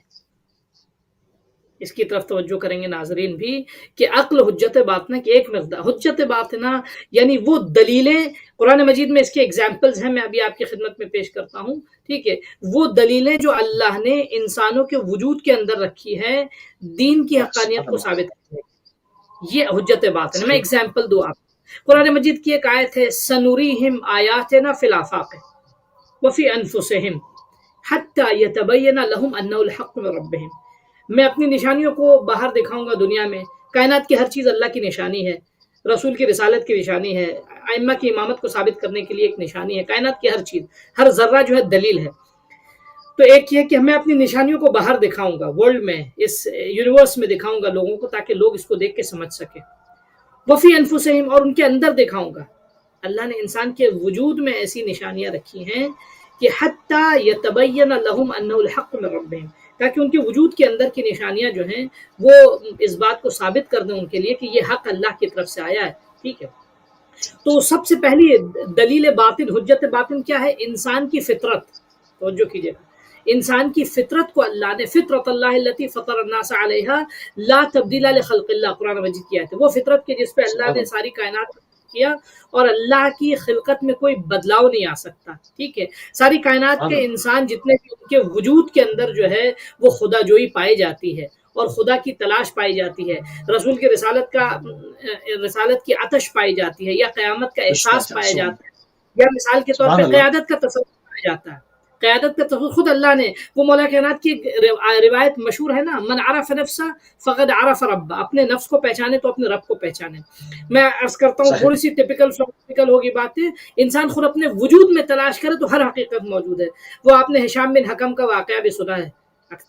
اس کی طرف توجہ کریں گے ناظرین بھی کہ عقل حجت باطنہ کی ایک مصداق. حجت باطنہ یعنی وہ دلیلیں، قرآن مجید میں اس کے ایگزامپلز ہیں، میں ابھی آپ کی خدمت میں پیش کرتا ہوں. ٹھیک ہے، وہ دلیلیں جو اللہ نے انسانوں کے وجود کے اندر رکھی ہے دین کی حقانیت کو ثابت کرنے، یہ حجت باطنہ. میں ایگزامپل دوں آپ. قرآن مجید کی ایک آیت ہے، سنوریہم آیاتنا فی الآفاق وفی انفسہم حتی یتبین لہم انہ الحق من ربہم. میں اپنی نشانیوں کو باہر دکھاؤں گا دنیا میں. کائنات کی ہر چیز اللہ کی نشانی ہے، رسول کی رسالت کی نشانی ہے، ائمہ کی امامت کو ثابت کرنے کے لیے ایک نشانی ہے. کائنات کی ہر چیز، ہر ذرہ جو ہے دلیل ہے. تو ایک یہ کہ میں اپنی نشانیوں کو باہر دکھاؤں گا، ورلڈ میں، اس یونیورس میں دکھاؤں گا لوگوں کو، تاکہ لوگ اس کو دیکھ کے سمجھ سکیں. وفی انفسہم، اور ان کے اندر دکھاؤں گا. اللہ نے انسان کے وجود میں ایسی نشانیاں رکھی ہیں کہ حتی یتبین لہم انہ الحق من ربہم، تاکہ ان کے وجود کے اندر کی نشانیاں جو ہیں وہ اس بات کو ثابت کر دیں ان کے لیے کہ یہ حق اللہ کی طرف سے آیا ہے. ٹھیک ہے، تو سب سے پہلی دلیل باطن، حجت باطن کیا ہے؟ انسان کی فطرت. توجہ کیجیے گا، انسان کی فطرت کو اللہ نے، فطرت اللہ التی فطر الناس علیہا لا تبدیل لخلق اللہ، قرآن مجید کی آیت ہے. وہ فطرت کے جس پہ اللہ نے ساری کائنات کیا، اور اللہ کی خلقت میں کوئی بدلاؤ نہیں آ سکتا. ٹھیک ہے، ساری کائنات کے انسان جتنے بھی ان کے وجود کے اندر جو ہے وہ خدا جوئی پائی جاتی ہے اور خدا کی تلاش پائی جاتی ہے، رسول کی رسالت کی آتش پائی جاتی ہے، یا قیامت کا احساس پایا جاتا ہے، یا مثال کے طور پہ قیادت کا تصور پایا جاتا ہے. قیادت کا تصور خود اللہ نے، وہ مولا کائنات کی روایت مشہور ہے نا، من عرف نفسہ فقد عرف رب، اپنے نفس کو پہچانے تو اپنے رب کو پہچانے. میں عرض کرتا ہوں تھوڑی سی ٹپیکل ہوگی باتیں، انسان خود اپنے وجود میں تلاش کرے تو ہر حقیقت موجود ہے. وہ آپ نے ہشام بن حکم کا واقعہ بھی سنا ہے.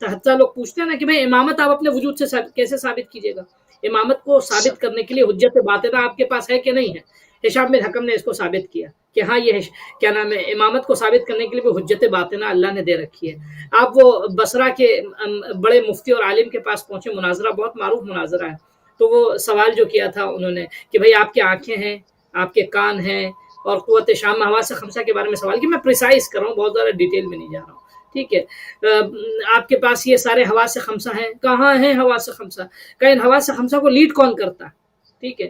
حتیٰ لوگ پوچھتے ہیں نا کہ بھئی امامت آپ اپنے وجود سے کیسے ثابت کیجیے گا؟ امامت کو ثابت کرنے کے لیے حجت باطنہ آپ کے پاس ہے کہ نہیں ہے؟ ہشام بن حکم نے اس کو ثابت کیا کہ ہاں یہ کیا نام ہے، امامت کو ثابت کرنے کے لیے وہ حجت باطنہ اللہ نے دے رکھی ہے. آپ وہ بصرہ کے بڑے مفتی اور عالم کے پاس پہنچے، مناظرہ، بہت معروف مناظرہ ہے. تو وہ سوال جو کیا تھا انہوں نے کہ بھئی آپ کی آنکھیں ہیں، آپ کے کان ہیں، اور قوت شام حواس خمسہ کے بارے میں سوال کیا. میں پریسائز کر رہا ہوں، بہت زیادہ ڈیٹیل میں نہیں جا رہا ہوں. ٹھیک ہے، آپ کے پاس یہ سارے حواس خمسہ ہیں، کہاں ہیں حواس خمسہ؟ کہ ان حواس خمسہ کو لیڈ کون کرتا ہے؟ ٹھیک ہے،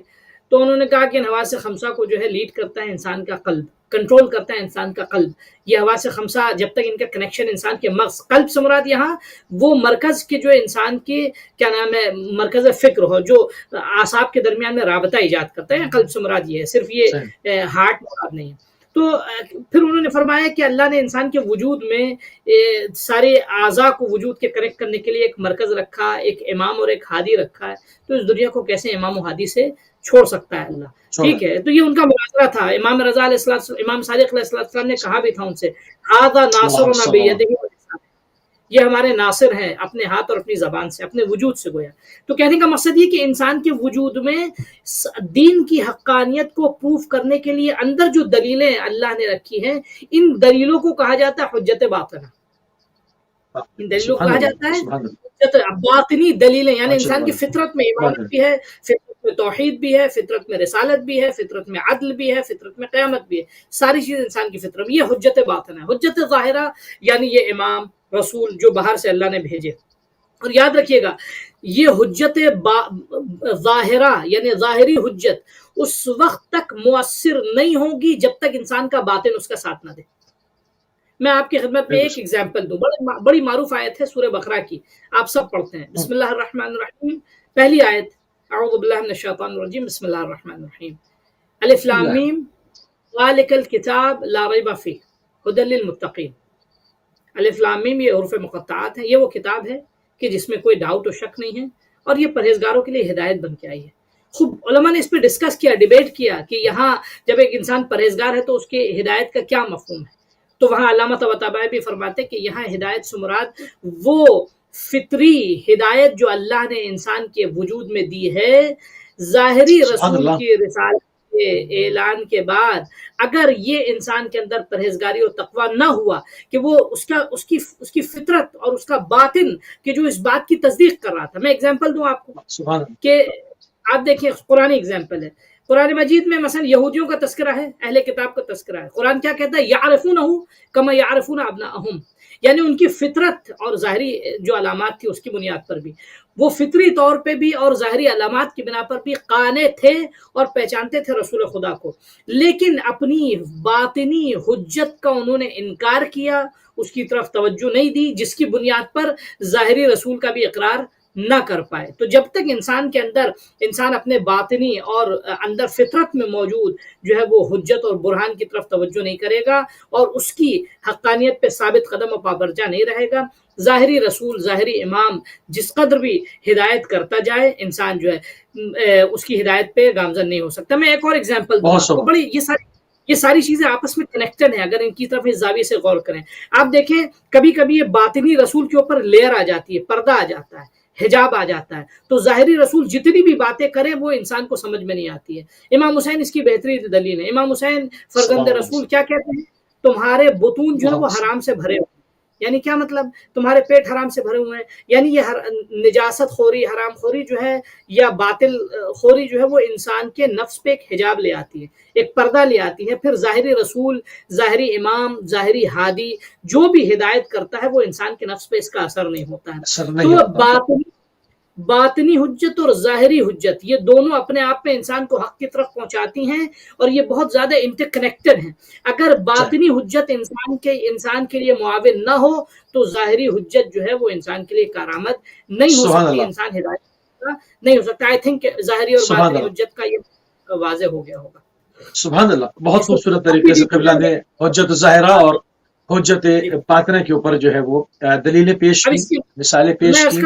تو انہوں نے کہا کہ ان حواس خمسہ کو جو ہے لیڈ کرتا ہے انسان کا قلب، کنٹرول کرتا ہے انسان کا قلب. یہ حواس خمسہ جب تک ان کا کنیکشن انسان کے مغز، قلب سے مراد یہاں وہ مرکز کے جو انسان کے کیا نام ہے مرکز فکر ہو، جو اعصاب کے درمیان میں رابطہ ایجاد کرتا ہے، قلب سے مراد یہ ہے، صرف یہ ہارٹ مراد نہیں ہے. تو پھر انہوں نے فرمایا کہ اللہ نے انسان کے وجود میں سارے اعضاء کو وجود کے کنیکٹ کرنے کے لیے ایک مرکز رکھا، ایک امام اور ایک ہادی رکھا ہے. تو اس دنیا کو کیسے امام و ہادی سے چھوڑ سکتا ہے اللہ؟ ٹھیک ہے، تو یہ ان کا مناظرہ تھا. امام رضا علیہ السلام، امام صادق علیہ السلام نے کہا بھی تھا ان سے، ھذا ناصرنا بیدہ، یہ ہمارے ناصر ہیں اپنے ہاتھ اور اپنی زبان سے، اپنے وجود سے گویا. تو کہنے کا مقصد یہ کہ انسان کے وجود میں دین کی حقانیت کو پروف کرنے کے لیے اندر جو دلیلیں اللہ نے رکھی ہیں، ان دلیلوں کو کہا جاتا ہے حجت باطنہ. ان دلیلوں کو کہا جاتا ہے باطنی دلیلیں، یعنی انسان کی فطرت میں ایمان بھی ہے، فطرت میں توحید بھی ہے، فطرت میں رسالت بھی ہے، فطرت میں عدل بھی ہے، فطرت میں قیامت بھی ہے. ساری چیز انسان کی فطرت میں، یہ حجت باطنہ ہے. حجت ظاہرہ یعنی یہ امام رسول جو باہر سے اللہ نے بھیجے. اور یاد رکھیے گا، یہ حجت ظاہرہ یعنی ظاہری حجت اس وقت تک مؤثر نہیں ہوگی جب تک انسان کا باطن اس کا ساتھ نہ دے. میں آپ کی خدمت میں ایک ایگزامپل دوں، بڑی معروف آیت ہے سورہ بقرہ کی، آپ سب پڑھتے ہیں. بسم اللہ الرحمن الرحیم، پہلی آیت، اعوذ باللہ من الشیطان الرجیم، بسم اللہ الرحمن الرحیم، الف لام میم ذالک الکتاب لا ریب فیہ ھدی للمتقین. الف لام میم یہ حروف مقطعات ہیں. یہ وہ کتاب ہے کہ جس میں کوئی ڈاؤٹ و شک نہیں ہے اور یہ پرہیزگاروں کے لیے ہدایت بن کے آئی ہے. خوب علماء نے اس پہ ڈسکس کیا، ڈیبیٹ کیا کہ یہاں جب ایک انسان پرہیزگار ہے تو اس کی ہدایت کا کیا مفہوم ہے. تو وہاں علامہ طباطبائی بھی فرماتے کہ یہاں ہدایت سے مراد وہ فطری ہدایت جو اللہ نے انسان کے وجود میں دی ہے. ظاہری رسول کی رسالت کے اعلان کے بعد اگر یہ انسان کے اندر پرہیزگاری اور تقوی نہ ہوا کہ وہ اس کی فطرت اور اس کا باطن کہ جو اس بات کی تصدیق کر رہا تھا. میں اگزامپل دوں آپ کو کہ آپ دیکھیں قرآن اگزامپل ہے. قرآن مجید میں مثلا یہودیوں کا تذکرہ ہے، اہل کتاب کا تذکرہ ہے. قرآن کیا کہتا ہے؟ یعرفونہ کما یعرفون ابناءہم، یعنی ان کی فطرت اور ظاہری جو علامات تھی اس کی بنیاد پر بھی وہ فطری طور پہ بھی اور ظاہری علامات کی بنا پر بھی قانے تھے اور پہچانتے تھے رسول خدا کو، لیکن اپنی باطنی حجت کا انہوں نے انکار کیا، اس کی طرف توجہ نہیں دی، جس کی بنیاد پر ظاہری رسول کا بھی اقرار نہ کر پائے. تو جب تک انسان اپنے باطنی اور اندر فطرت میں موجود جو ہے وہ حجت اور برہان کی طرف توجہ نہیں کرے گا اور اس کی حقانیت پہ ثابت قدم و پابرجا نہیں رہے گا، ظاہری رسول ظاہری امام جس قدر بھی ہدایت کرتا جائے انسان جو ہے اس کی ہدایت پہ گامزن نہیں ہو سکتا. میں ایک اور ایگزامپل دوں، بڑی یہ ساری چیزیں آپس میں کنیکٹڈ ہیں اگر ان کی طرف اس زاویے سے غور کریں. آپ دیکھیں کبھی کبھی یہ باطنی رسول کے اوپر لیئر آ جاتی ہے، پردہ آ جاتا ہے، حجاب آ جاتا ہے، تو ظاہری رسول جتنی بھی باتیں کرے وہ انسان کو سمجھ میں نہیں آتی ہے. امام حسین اس کی بہترین دلیل ہے. امام حسین فرزند رسول کیا کہتے ہیں؟ تمہارے بطون جو ہے وہ حرام سے بھرے ہوئے. یعنی کیا مطلب؟ تمہارے پیٹ حرام سے بھرے ہوئے ہیں. یعنی یہ نجاست خوری، حرام خوری جو ہے یا باطل خوری جو ہے وہ انسان کے نفس پہ ایک حجاب لے آتی ہے، ایک پردہ لے آتی ہے. پھر ظاہری رسول، ظاہری امام، ظاہری ہادی جو بھی ہدایت کرتا ہے وہ انسان کے نفس پہ اس کا اثر نہیں ہوتا ہے. تو باطنی حجت اور ظاہری حجت یہ دونوں اپنے آپ میں انسان کو حق کی طرف پہنچاتی ہیں اور یہ بہت زیادہ انٹر کنیکٹڈ ہیں. اگر باطنی حجت انسان کے لیے معاون نہ ہو تو ظاہری حجت جو ہے وہ انسان کے لیے کارآمد نہیں ہو سکتی، انسان ہدایت نہیں ہو سکتا. آئی تھنک ظاہری اور باطنی حجت کا یہ واضح ہو گیا ہوگا. سبحان اللہ، بہت خوبصورت طریقے سے قبلہ نے حجت ظاہرہ اور حجت باطنہ کے اوپر جو ہے وہ دلیلیں پیش کی، مثالیں پیش کی.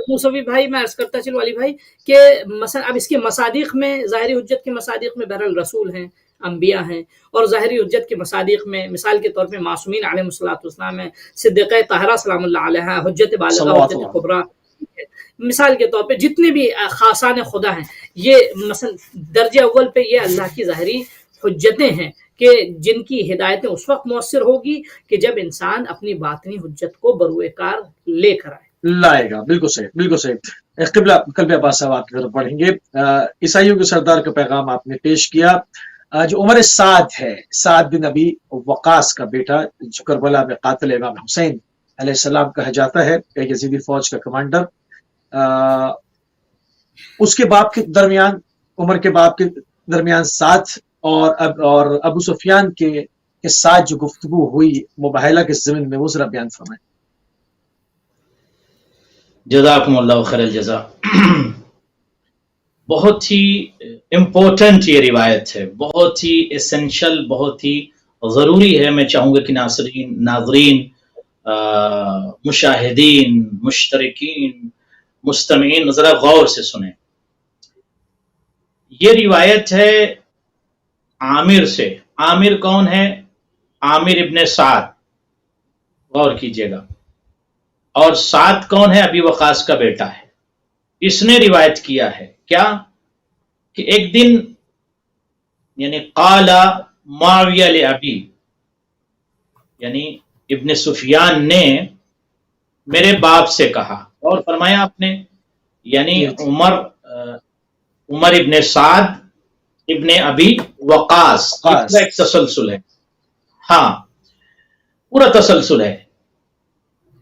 موسوی بھائی میں عرض کرتا چلو علی بھائی کہ مثلا اب اس کے مصادیق میں ظاہری حجت کے مصادیق میں بہرحال رسول ہیں، انبیاء ہیں، اور ظاہری حجت کے مصادیق میں مثال کے طور پہ معصومین علیہ السلام ہیں، صدیقہ طاہرہ سلام اللہ علیہ، حجت بالغہ، حجت کبریٰ. مثال کے طور پہ جتنے بھی خاصان خدا ہیں یہ مثلا درجہ اول پہ یہ اللہ کی ظاہری حجتیں ہیں کہ جن کی ہدایتیں اس وقت مؤثر ہوگی کہ جب انسان اپنی باطنی حجت کو بروئے کار لے کر لائے گا. بالکل صحیح، بالکل صحیح. قبلہ عباس صاحب آپ کی طرف پڑھیں گے. عیسائیوں کے سردار کا پیغام آپ نے پیش کیا. جو عمر سعد ہے، سعد بن ابی وقاص کا بیٹا، جو کربلا میں قاتل امام حسین علیہ السلام کہا جاتا ہے، ایک یزیدی فوج کا کمانڈر. اس کے باپ کے درمیان، عمر کے باپ کے درمیان ساتھ اور ابو سفیان کے ساتھ جو گفتگو ہوئی مباہلہ کے ضمن میں، وہ ذرا بیان فرمائیں. جزاکم اللہ خیر الجزا. بہت ہی امپورٹنٹ یہ روایت ہے، بہت ہی اسینشل، بہت ہی ضروری ہے. میں چاہوں گا کہ ناظرین، مشاہدین، مشترکین، مستمعین ذرا غور سے سنیں. یہ روایت ہے عامر سے. عامر کون ہے؟ عامر ابن سعد. غور کیجئے گا. اور سعد کون ہے؟ ابی وقاص کا بیٹا ہے. اس نے روایت کیا ہے کیا کہ ایک دن، یعنی قال معاویہ لابی، یعنی ابن سفیان نے میرے باپ سے کہا، اور فرمایا آپ نے، یعنی عمر ابن سعد ابن ابی وقاص، ایک تسلسل ہے. ہاں، پورا تسلسل ہے.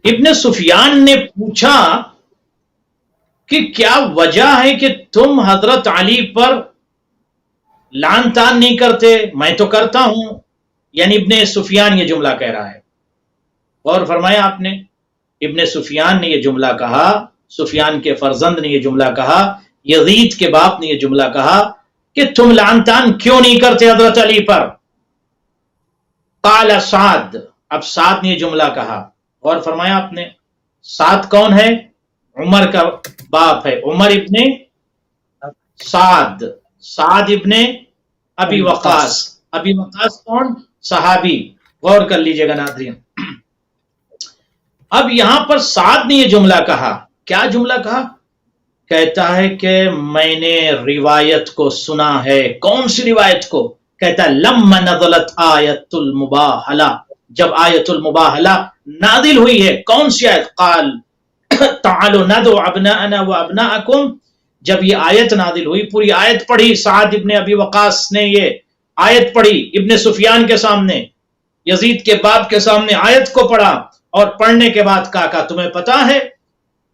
ابن سفیان نے پوچھا کہ کیا وجہ ہے کہ تم حضرت علی پر لعن طعن نہیں کرتے؟ میں تو کرتا ہوں. یعنی ابن سفیان یہ جملہ کہہ رہا ہے. اور فرمایا آپ نے، ابن سفیان نے یہ جملہ کہا، سفیان کے فرزند نے یہ جملہ کہا، یزید کے باپ نے یہ جملہ کہا کہ تم لعن طعن کیوں نہیں کرتے حضرت علی پر؟ قال سعد، اب سعد نے یہ جملہ کہا، غور فرمایا آپ نے، سعد کون ہے؟ عمر کا باپ ہے، عمر ابن سعد، سعد ابن ابی وقاص، ابی وقاص کون؟ صحابی، غور کر لیجئے گا ناظرین۔ اب یہاں پر سعد نے یہ جملہ کہا، کیا جملہ کہا؟ کہتا ہے کہ میں نے روایت کو سنا ہے۔ کون سی روایت کو؟ کہتا ہے لما نزلت آیت المباہلہ، جب آیت المباہلہ نازل ہوئی ہے۔ کون سی آیت؟ قال تعالوا ندعو ابناءنا وابناءکم، جب یہ آیت نازل ہوئی، پوری آیت پڑھی سعد ابن ابی وقاص نے، یہ آیت پڑھی ابن سفیان کے سامنے، یزید کے باپ کے سامنے آیت کو پڑھا، اور پڑھنے کے بعد کہا تمہیں پتا ہے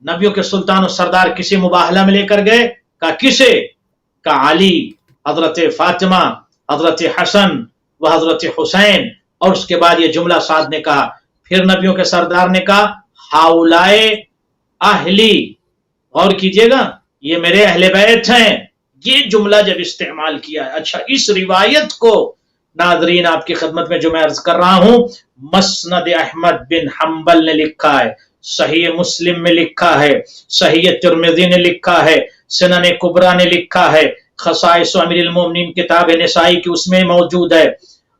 نبیوں کے سلطان و سردار کسی مباہلہ میں لے کر گئے؟ کہا کسے؟ کہا علی، حضرت فاطمہ، حضرت حسن و حضرت حسین۔ اور اس کے بعد یہ جملہ سعد نے کہا، پھر نبیوں کے سردار نے کہا ہاؤلائے اہلی، غور کیجئے گا یہ میرے اہل بیت ہیں۔ یہ جملہ جب استعمال کیا ہے، اچھا اس روایت کو ناظرین آپ کی خدمت میں جو میں عرض کر رہا ہوں، مسند احمد بن حنبل نے لکھا ہے، صحیح مسلم میں لکھا ہے، صحیح ترمذی نے لکھا ہے، سنن کبریٰ نے لکھا ہے، خصائص امیر المومنین کتاب نسائی کی اس میں موجود ہے،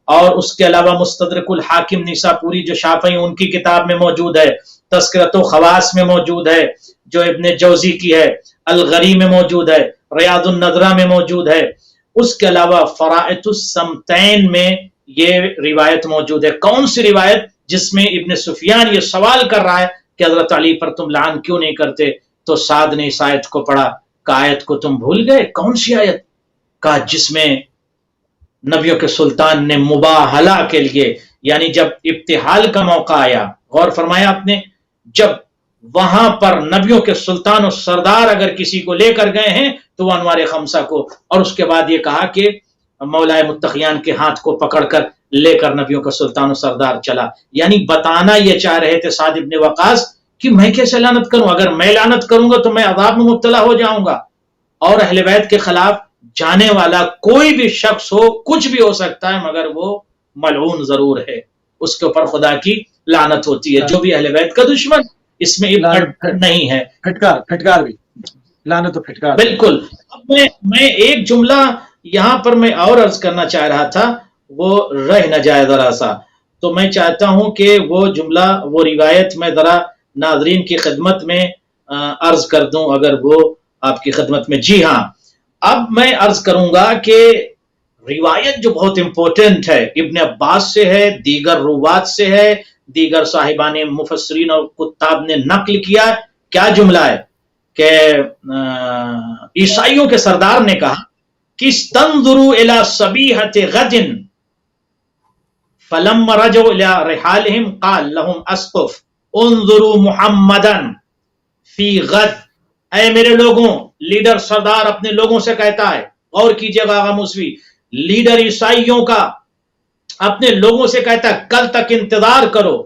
اور اس کے علاوہ مستدرک الحاکم نیسابوری جو شافعی ان کی کتاب میں موجود ہے، تذکرۃ الخواص میں موجود ہے جو ابن جوزی کی ہے، الغری میں موجود ہے، ریاض النظرہ میں موجود ہے، اس کے علاوہ فرائض السمتین میں یہ روایت موجود ہے۔ کون سی روایت؟ جس میں ابن سفیان یہ سوال کر رہا ہے کہ حضرت علی پر تم لعن کیوں نہیں کرتے؟ تو سعد نے اس آیت کو پڑھا، کہ آیت کو تم بھول گئے؟ کون سی آیت؟ کہا جس میں نبیوں کے سلطان نے مباہلہ کے لیے، یعنی جب ابتحال کا موقع آیا، غور فرمایا آپ نے، جب وہاں پر نبیوں کے سلطان و سردار اگر کسی کو لے کر گئے ہیں تو وہ انوار خمسہ کو، اور اس کے بعد یہ کہا کہ مولائے متقیان کے ہاتھ کو پکڑ کر لے کر نبیوں کا سلطان و سردار چلا۔ یعنی بتانا یہ چاہ رہے تھے سعد ابن وقاص کہ میں کیسے لعنت کروں، اگر میں لعنت کروں گا تو میں عذاب میں مبتلا ہو جاؤں گا، اور اہل بیت کے خلاف جانے والا کوئی بھی شخص ہو، کچھ بھی ہو سکتا ہے، مگر وہ ملعون ضرور ہے، اس کے اوپر خدا کی لعنت ہوتی ہے۔ جو بھی اہل بیت کا دشمن، اس میں نہیں ہے، پھٹکار بھی، لعنت و پھٹکار۔ بالکل۔ اب میں ایک جملہ یہاں پر میں اور عرض کرنا چاہ رہا تھا، وہ رہ نہ جائے ذرا سا، تو میں چاہتا ہوں کہ وہ جملہ، وہ روایت میں ذرا ناظرین کی خدمت میں عرض کر دوں، اگر وہ آپ کی خدمت میں۔ جی ہاں، اب میں عرض کروں گا کہ روایت جو بہت امپورٹنٹ ہے، ابن عباس سے ہے، دیگر روات سے ہے، دیگر صاحبان مفسرین اور کتاب نے نقل کیا۔ کیا جملہ ہے کہ عیسائیوں کے سردار نے کہا کہ استنظروا الی صبیحۃ غد فلما رجعوا الی رحالہم قال لهم اسقف انظروا محمدا فی غد۔ اے میرے لوگوں، لیڈر سردار اپنے لوگوں سے کہتا ہے، غور کیجئے گا آغا موسوی، لیڈر عیسائیوں کا اپنے لوگوں سے کہتا ہے کل تک انتظار کرو،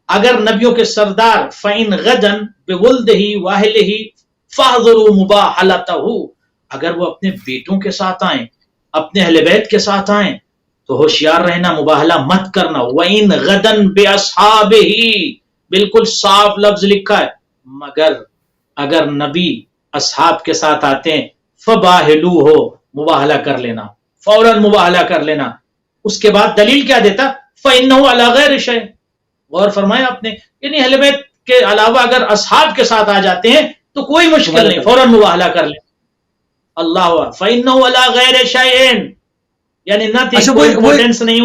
اگر نبیوں کے سردار فَإِنْ غَدًا بِوَلْدِهِ وَأَهْلِهِ فَاحْذَرُوا مُبَاحَلَتَهُ، اگر وہ اپنے بیٹوں کے ساتھ آئیں، اپنے اہل بیت کے ساتھ آئیں تو ہوشیار رہنا، مباہلہ مت کرنا۔ وَإِنْ غَدًا بِأَصْحَابِهِ، بالکل صاف لفظ لکھا ہے، مگر اگر نبی اصحاب کے ساتھ آتے ہیں فَبَاهِلُوهُ، مباہلہ کر لینا، فوراً مباہلہ کر لینا۔ اس کے بعد دلیل کیا دیتا؟ فَإِنَّهُ عَلَى غَيْرِ شَيْءٍ، غور فرمایا آپ نے، یعنی اہل بیت کے علاوہ اگر اصحاب کے ساتھ آ جاتے ہیں تو کوئی مشکل نہیں، فوراً مباہلہ کر لیں۔ اللہ فَإِنَّهُ عَلَى غَيْرِ شَيْءٍ، یعنی نہ کوئی امپورٹنس نہیں۔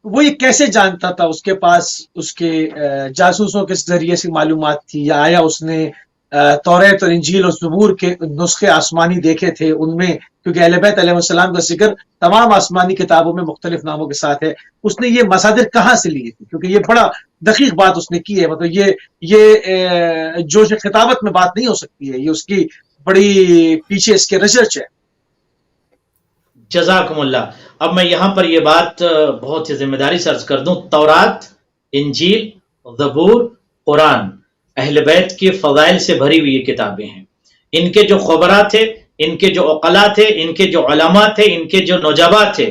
وہ یہ کیسے جانتا تھا؟ اس کے پاس اس کے جاسوسوں کے ذریعے سے معلومات تھی، یا آیا اس نے توریت اور انجیل اور زبور کے نسخے آسمانی دیکھے تھے ان میں؟ کیونکہ اہل بیت علیہ السلام کا ذکر تمام آسمانی کتابوں میں مختلف ناموں کے ساتھ ہے۔ اس نے یہ مصادر کہاں سے لیے تھے؟ کیونکہ یہ بڑا دقیق بات اس نے کی ہے، مطلب یہ جوش خطابت میں بات نہیں ہو سکتی ہے، یہ اس کی بڑی پیچھے اس کے ریسرچ ہے۔ جزاکم اللہ۔ اب میں یہاں پر یہ بات بہت ہی ذمہ داری سے عرض کر دوں، تورات، انجیل، زبور، قرآن اہل بیت کے فضائل سے بھری ہوئی یہ کتابیں ہیں۔ ان کے جو خبراء تھے، ان کے جو عقلاء تھے، ان کے جو علماء تھے، ان کے جو نجباء تھے،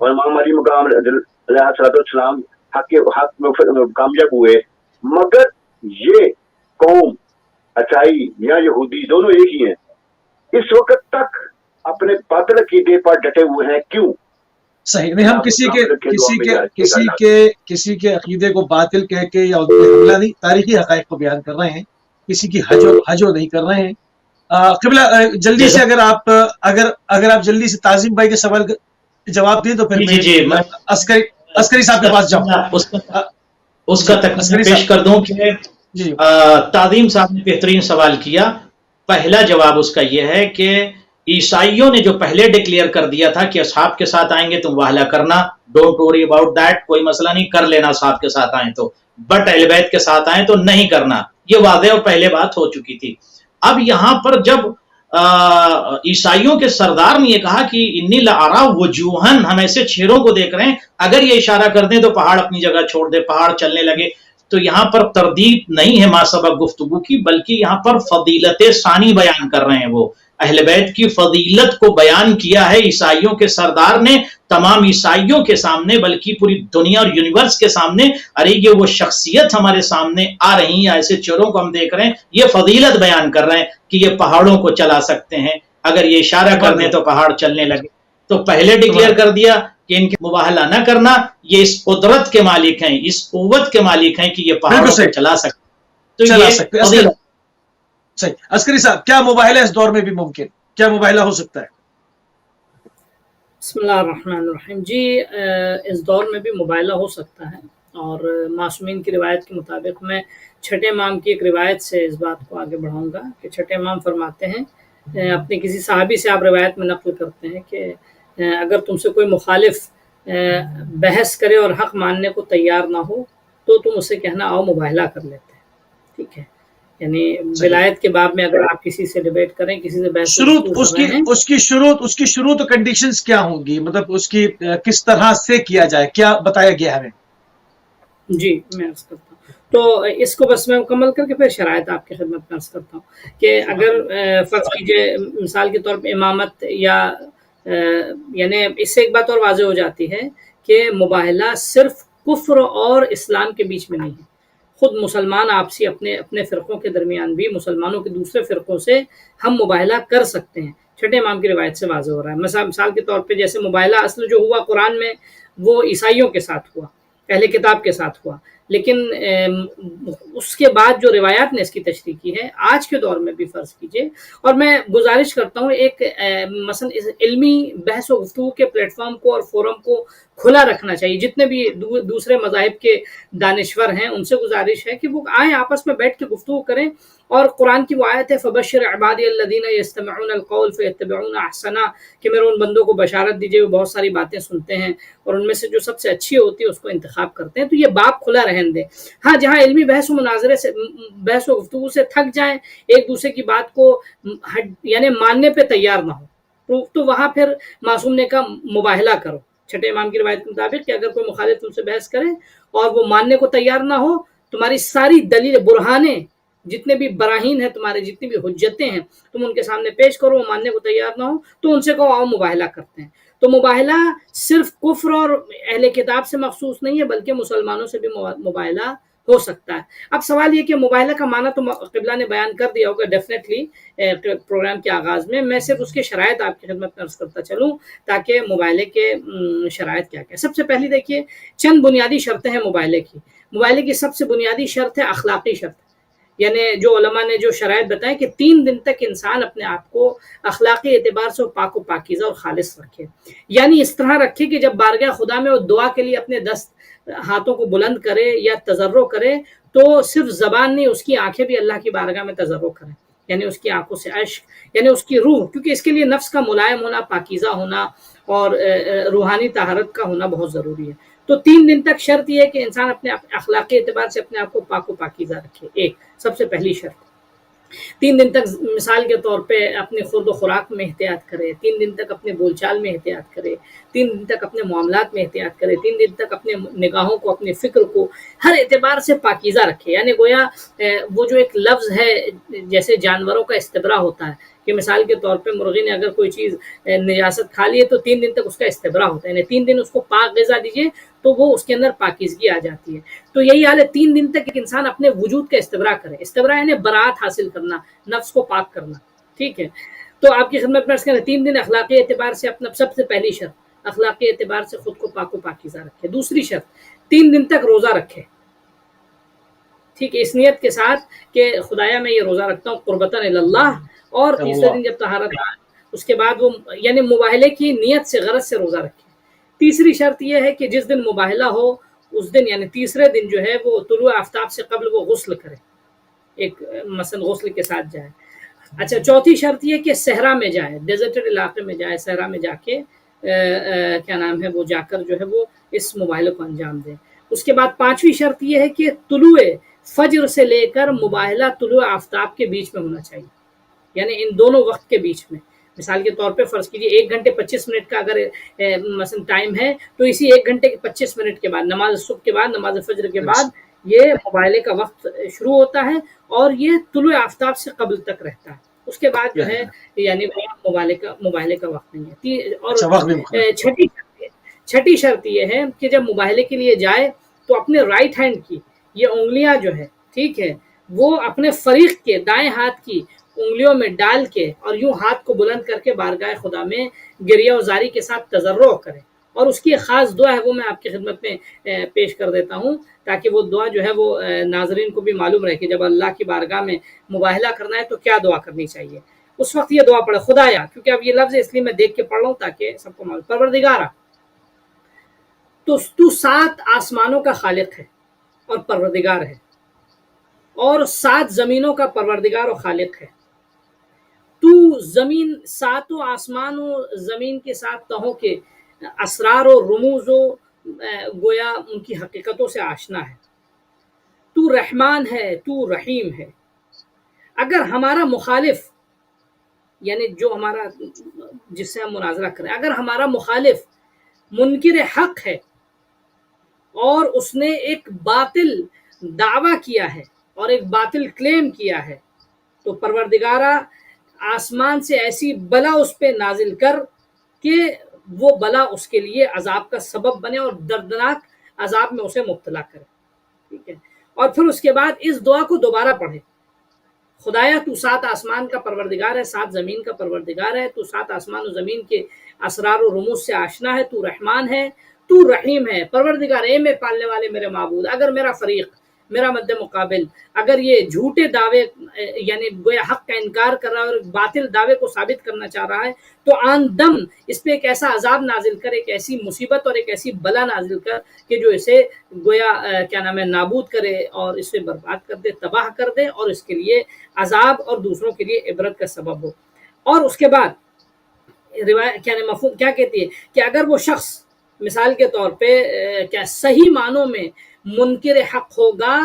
اور امام علی مقام علیہ حق میں کامیاب ہوئے، مگر یہ قوم عیسائی یا یہودی دونوں ایک ہی ہیں، اس وقت تک اپنے باطل عقیدے پر ڈٹے ہوئے ہیں. کیوں؟ صحیح نہیں، ہم کسی کے عقیدے کو باطل کہہ کے یا حملہ نہیں، تاریخی حقائق کو بیان کر رہے ہیں، کسی کی حجو نہیں کر رہے ہیں. قبلہ جلدی سے اگر آپ جلدی سے تعظیم بھائی کے سوال کا جواب دیں تو پھر میں عسکری صاحب کے پاس جاؤں، اس کا تقریر پیش کر دوں کہ تعظیم صاحب نے بہترین سوال کیا. پہلا جواب اس کا یہ ہے کہ عیسائیوں نے جو پہلے ڈکلیئر کر دیا تھا کہ اصحاب کے ساتھ آئیں گے تم مباہلہ کرنا، ڈونٹ وری اباؤٹ دیٹ، کوئی مسئلہ نہیں، کر لینا اصحاب کے ساتھ آئیں تو، بٹ اہل بیت کے ساتھ آئیں تو نہیں کرنا، یہ واضح اور پہلے بات ہو چکی تھی. اب یہاں پر جب عیسائیوں کے سردار نے یہ کہا کہ انی لارا وجوہن، ہم ایسے چہروں کو دیکھ رہے ہیں، اگر یہ اشارہ کر دیں تو پہاڑ اپنی جگہ چھوڑ دے، پہاڑ چلنے لگے، تو یہاں پر تردید نہیں ہے ما سبق گفتگو کی، بلکہ یہاں پر فضیلت ثانی بیان کر رہے ہیں. وہ اہل بیت کی فضیلت کو بیان کیا ہے عیسائیوں کے سردار نے، تمام عیسائیوں کے سامنے، بلکہ پوری دنیا اور یونیورس کے سامنے. ارے یہ وہ شخصیت ہمارے سامنے آ رہی ہیں، ایسے چہروں کو ہم دیکھ رہے ہیں، یہ فضیلت بیان کر رہے ہیں کہ یہ پہاڑوں کو چلا سکتے ہیں، اگر یہ اشارہ کر دیں تو پہاڑ چلنے لگے. تو پہلے ڈکلیئر کر دیا کہ ان کے مباہلہ نہ کرنا، یہ اس قدرت کے مالک ہیں، اس قوت کے مالک ہیں کہ یہ پہاڑوں کو چلا سکتے. تو یہ صحیح. عسکری صاحب، کیا مباہلہ اس دور میں بھی ممکن، کیا مباہلہ ہو سکتا ہے؟ بسم اللہ الرحمن الرحیم. جی اس دور میں بھی مباہلہ ہو سکتا ہے، اور معصومین کی روایت کے مطابق میں چھٹے امام کی ایک روایت سے اس بات کو آگے بڑھاؤں گا کہ چھٹے امام فرماتے ہیں، اپنے کسی صحابی سے آپ روایت میں نقل کرتے ہیں کہ اگر تم سے کوئی مخالف بحث کرے اور حق ماننے کو تیار نہ ہو تو تم اسے کہنا آؤ مباہلہ کر لیتے ہیں. ٹھیک ہے، یعنی ولایت کے باب میں اگر آپ کسی سے ڈیبیٹ کریں، کسی سے بحث اس کی شروط و کنڈیشنز کیا ہوں گی، مطلب اس کی کس طرح سے کیا جائے، کیا بتایا گیا ہے؟ جی میں عرض کرتا ہوں، تو اس کو بس میں مکمل کر کے پھر شرائط آپ کی خدمت میں عرض کرتا ہوں کہ اگر فرض کیجئے مثال کے طور پہ امامت یا یعنی اس سے ایک بات اور واضح ہو جاتی ہے کہ مباہلہ صرف کفر اور اسلام کے بیچ میں نہیں ہے. خود مسلمان آپسی اپنے فرقوں کے درمیان بھی مسلمانوں کے دوسرے فرقوں سے ہم مباہلہ کر سکتے ہیں. چھٹے امام کی روایت سے واضح ہو رہا ہے. مثال کے طور پہ جیسے مباہلہ اصل جو ہوا قرآن میں وہ عیسائیوں کے ساتھ ہوا، اہل کتاب کے ساتھ ہوا، لیکن اس کے بعد جو روایات نے اس کی تشریح کی ہے آج کے دور میں بھی فرض کیجئے. اور میں گزارش کرتا ہوں ایک مثلا علمی بحث و گفتگو کے پلیٹ فارم کو اور فورم کو کھلا رکھنا چاہیے. جتنے بھی دوسرے مذاہب کے دانشور ہیں ان سے گزارش ہے کہ وہ آئیں آپس میں بیٹھ کے گفتگو کریں. اور قرآن کی وہ آیت ہے فبشر عبادی الذین یستمعون القول فیتبعون احسنا، کہ میرے ان بندوں کو بشارت دیجئے وہ بہت ساری باتیں سنتے ہیں اور ان میں سے جو سب سے اچھی ہوتی ہے اس کو انتخاب کرتے ہیں. تو یہ باب کھلا رہن دیں. ہاں جہاں علمی بحث و مناظرے سے بحث و گفتگو سے تھک جائیں، ایک دوسرے کی بات کو یعنی ماننے پہ تیار نہ ہو، تو وہاں پھر معصوم نے کہا مباہلہ کرو. چھٹے امام کی روایت کے مطابق کہ اگر کوئی مخالف تم سے بحث کرے اور وہ ماننے کو تیار نہ ہو، تمہاری ساری دلیل برہانے، جتنے بھی براہین ہیں تمہارے، جتنی بھی حجتیں ہیں، تم ان کے سامنے پیش کرو، وہ ماننے کو تیار نہ ہو تو ان سے کہو آؤ مباہلہ کرتے ہیں. تو مباہلہ صرف کفر اور اہل کتاب سے مخصوص نہیں ہے بلکہ مسلمانوں سے بھی مباہلہ ہو سکتا ہے. اب سوال یہ کہ مباہلہ کا معنی تو قبلہ نے بیان کر دیا ہوگا ڈیفینیٹلی پروگرام کے آغاز میں صرف اس کے شرائط آپ کی خدمت میں عرض کرتا چلوں تاکہ مباہلے کے شرائط کیا کیا. سب سے پہلی دیکھیے چند بنیادی شرطیں ہیں مباہلے کی. مباہلے کی سب سے بنیادی شرط ہے اخلاقی شرط، یعنی جو علماء نے جو شرائط بتائیں کہ 3 دن تک انسان اپنے آپ کو اخلاقی اعتبار سے پاک و پاکیزہ اور خالص رکھے. یعنی اس طرح رکھے کہ جب بارگاہ خدا میں وہ دعا کے لیے اپنے ہاتھوں کو بلند کرے یا تضرع کرے تو صرف زبان نہیں، اس کی آنکھیں بھی اللہ کی بارگاہ میں تضرع کریں، یعنی اس کی آنکھوں سے اشک، یعنی اس کی روح، کیونکہ اس کے لیے نفس کا ملائم ہونا، پاکیزہ ہونا اور روحانی طہارت کا ہونا بہت ضروری ہے. تو 3 دن تک شرط یہ ہے کہ انسان اپنے اخلاقی اعتبار سے اپنے آپ کو پاک و پاکیزہ رکھے. ایک سب سے پہلی شرط. 3 دن تک مثال کے طور پہ اپنے خورد و خوراک میں احتیاط کرے، 3 دن تک اپنے بول چال میں احتیاط کرے، 3 دن تک اپنے معاملات میں احتیاط کرے، 3 دن تک اپنے نگاہوں کو، اپنے فکر کو ہر اعتبار سے پاکیزہ رکھے. یعنی گویا وہ جو ایک لفظ ہے جیسے جانوروں کا استبراء ہوتا ہے کہ مثال کے طور پہ مرغی نے اگر کوئی چیز نجاست کھا لی ہے تو 3 دن تک اس کا استبراء ہوتا ہے، یعنی 3 دن اس کو پاک غذا دیجیے تو وہ اس کے اندر پاکیزگی آ جاتی ہے. تو یہی حال ہے، 3 دن تک ایک انسان اپنے وجود کا استبراء کرے. استبراء یعنی برات حاصل کرنا، نفس کو پاک کرنا. ٹھیک ہے، تو آپ کی خدمت میں عرض کریں 3 دن اخلاقی اعتبار سے اپنا سب سے پہلی شرط اخلاقی اعتبار سے خود کو پاک و پاکیزہ رکھے. دوسری شرط 3 دن تک روزہ رکھے. ٹھیک ہے، اس نیت کے ساتھ کہ خدایا میں یہ روزہ رکھتا ہوں قربتاً اللہ. اور تیسرے دن جب طہارت اس کے بعد وہ یعنی مباہلے کی نیت سے غرض سے روزہ رکھے. تیسری شرط یہ ہے کہ جس دن مباہلہ ہو اس دن یعنی تیسرے دن جو ہے وہ طلوع آفتاب سے قبل وہ غسل کرے، ایک مثلا غسل کے ساتھ جائے. اچھا، چوتھی شرط یہ کہ صحرا میں جائے، ڈیزرٹڈ علاقے میں جائے، صحرا میں جا کے کیا نام ہے وہ جا کر جو ہے وہ اس مباہلے کو انجام دے. اس کے بعد 5ویں شرط یہ ہے کہ طلوع فجر سے لے کر مباہلہ طلوع آفتاب کے بیچ میں ہونا چاہیے، یعنی ان دونوں وقت کے بیچ میں. مثال کے طور پہ فرض کیجیے 1 گھنٹے 25 منٹ کا اگر مثلا ٹائم ہے تو اسی 1 گھنٹے کے 25 منٹ کے بعد نماز صبح کے بعد نماز فجر کے بعد یہ مباہلے کا وقت شروع ہوتا ہے اور یہ طلوع آفتاب سے قبل تک رہتا ہے. اس کے بعد جو ہے یعنی مباہلے کا وقت نہیں ہے. اور چھٹی شرط یہ ہے کہ جب مباہلے کے لیے جائے تو اپنے رائٹ ہینڈ کی یہ انگلیاں جو ہے ٹھیک ہے وہ اپنے فریق کے دائیں ہاتھ کی انگلیوں میں ڈال کے اور یوں ہاتھ کو بلند کر کے بارگاہ خدا میں گریہ و زاری کے ساتھ تضرع کرے. اور اس کی ایک خاص دعا ہے وہ میں آپ کی خدمت میں پیش کر دیتا ہوں تاکہ وہ دعا جو ہے وہ ناظرین کو بھی معلوم رہے کہ جب اللہ کی بارگاہ میں مباہلہ کرنا ہے تو کیا دعا کرنی چاہیے. اس وقت یہ دعا پڑھے، خدایا، کیونکہ اب یہ لفظ اس لیے میں دیکھ کے پڑھ رہا ہوں تاکہ سب کو معلوم، پروردگارا تو 7 آسمانوں کا خالق ہے اور پروردگار ہے، اور 7 زمینوں کا پروردگار اور خالق ہے. تو زمین 7 آسمان و زمین کے 7 تہوں کے اسرار و رموز و گویا ان کی حقیقتوں سے آشنا ہے. تو رحمان ہے، تو رحیم ہے. اگر ہمارا مخالف یعنی جو ہمارا جس سے ہم مناظرہ کریں، اگر ہمارا مخالف منکر حق ہے اور اس نے ایک باطل دعویٰ کیا ہے اور ایک باطل کلیم کیا ہے تو پروردگارہ آسمان سے ایسی بلا اس پہ نازل کر کہ وہ بلا اس کے لیے عذاب کا سبب بنے اور دردناک عذاب میں اسے مبتلا کرے. ٹھیک ہے، اور پھر اس کے بعد اس دعا کو دوبارہ پڑھے، خدایا تو 7 آسمان کا پروردگار ہے، 7 زمین کا پروردگار ہے، تو 7 آسمان و زمین کے اسرار و رموز سے آشنا ہے، تو رحمان ہے، تو رحیم ہے. پروردگار، اے میں پالنے والے میرے معبود، اگر میرا فریق، میرا مد مقابل اگر یہ جھوٹے دعوے یعنی گویا حق کا انکار کر رہا ہے اور باطل دعوے کو ثابت کرنا چاہ رہا ہے تو آن دم اس پہ ایک ایسا عذاب نازل کر، ایک ایسی مصیبت اور ایک ایسی بلا نازل کر کہ جو اسے گویا کیا نام ہے نابود کرے اور اسے برباد کر دے، تباہ کر دے اور اس کے لیے عذاب اور دوسروں کے لیے عبرت کا سبب ہو. اور اس کے بعد روایت کیا مفہوم کیا کہتی ہے کہ اگر وہ شخص مثال کے طور پہ کیا صحیح معنوں میں منکر حق ہوگا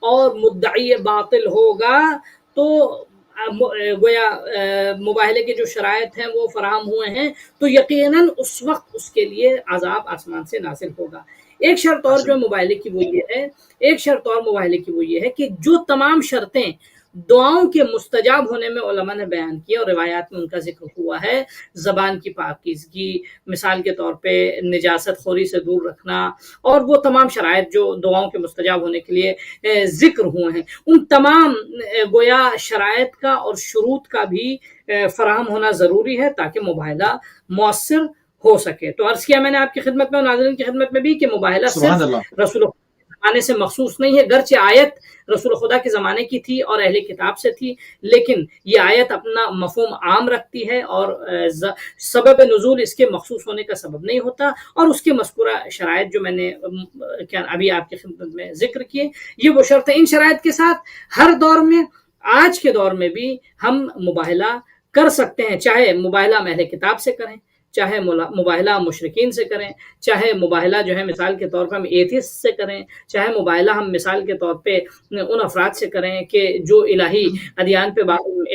اور مدعی باطل ہوگا تو گویا مباہلے کے جو شرائط ہیں وہ فراہم ہوئے ہیں تو یقیناً اس وقت اس کے لیے عذاب آسمان سے نازل ہوگا. ایک شرط اور جو مباہلے کی وہ یہ ہے، ایک شرط اور مباہلے کی وہ یہ ہے کہ جو تمام شرطیں دعاؤں کے مستجاب ہونے میں علماء نے بیان کیا اور روایات میں ان کا ذکر ہوا ہے، زبان کی پاکیزگی، مثال کے طور پہ نجاست خوری سے دور رکھنا اور وہ تمام شرائط جو دعاؤں کے مستجاب ہونے کے لیے ذکر ہوئے ہیں، ان تمام گویا شرائط کا اور شروط کا بھی فراہم ہونا ضروری ہے تاکہ مباہلہ مؤثر ہو سکے. تو عرض کیا میں نے آپ کی خدمت میں اور ناظرین کی خدمت میں بھی کہ مباہلہ صرف رسول زمانے سے مخصوص نہیں ہے، گرچہ آیت رسول خدا کے زمانے کی تھی اور اہل کتاب سے تھی، لیکن یہ آیت اپنا مفہوم عام رکھتی ہے اور سبب نزول اس کے مخصوص ہونے کا سبب نہیں ہوتا. اور اس کے مذکورہ شرائط جو میں نے ابھی آپ کی خدمت میں ذکر کیے یہ وہ شرط ہے. ان شرائط کے ساتھ ہر دور میں، آج کے دور میں بھی ہم مباہلہ کر سکتے ہیں، چاہے مباہلہ ہم اہل کتاب سے کریں، چاہے مباہلہ مشرکین سے کریں، چاہے مباہلہ جو ہے مثال کے طور پہ ہم ایتھیسٹ سے کریں، چاہے مباہلہ ہم مثال کے طور پہ ان افراد سے کریں کہ جو الہی ادیان پہ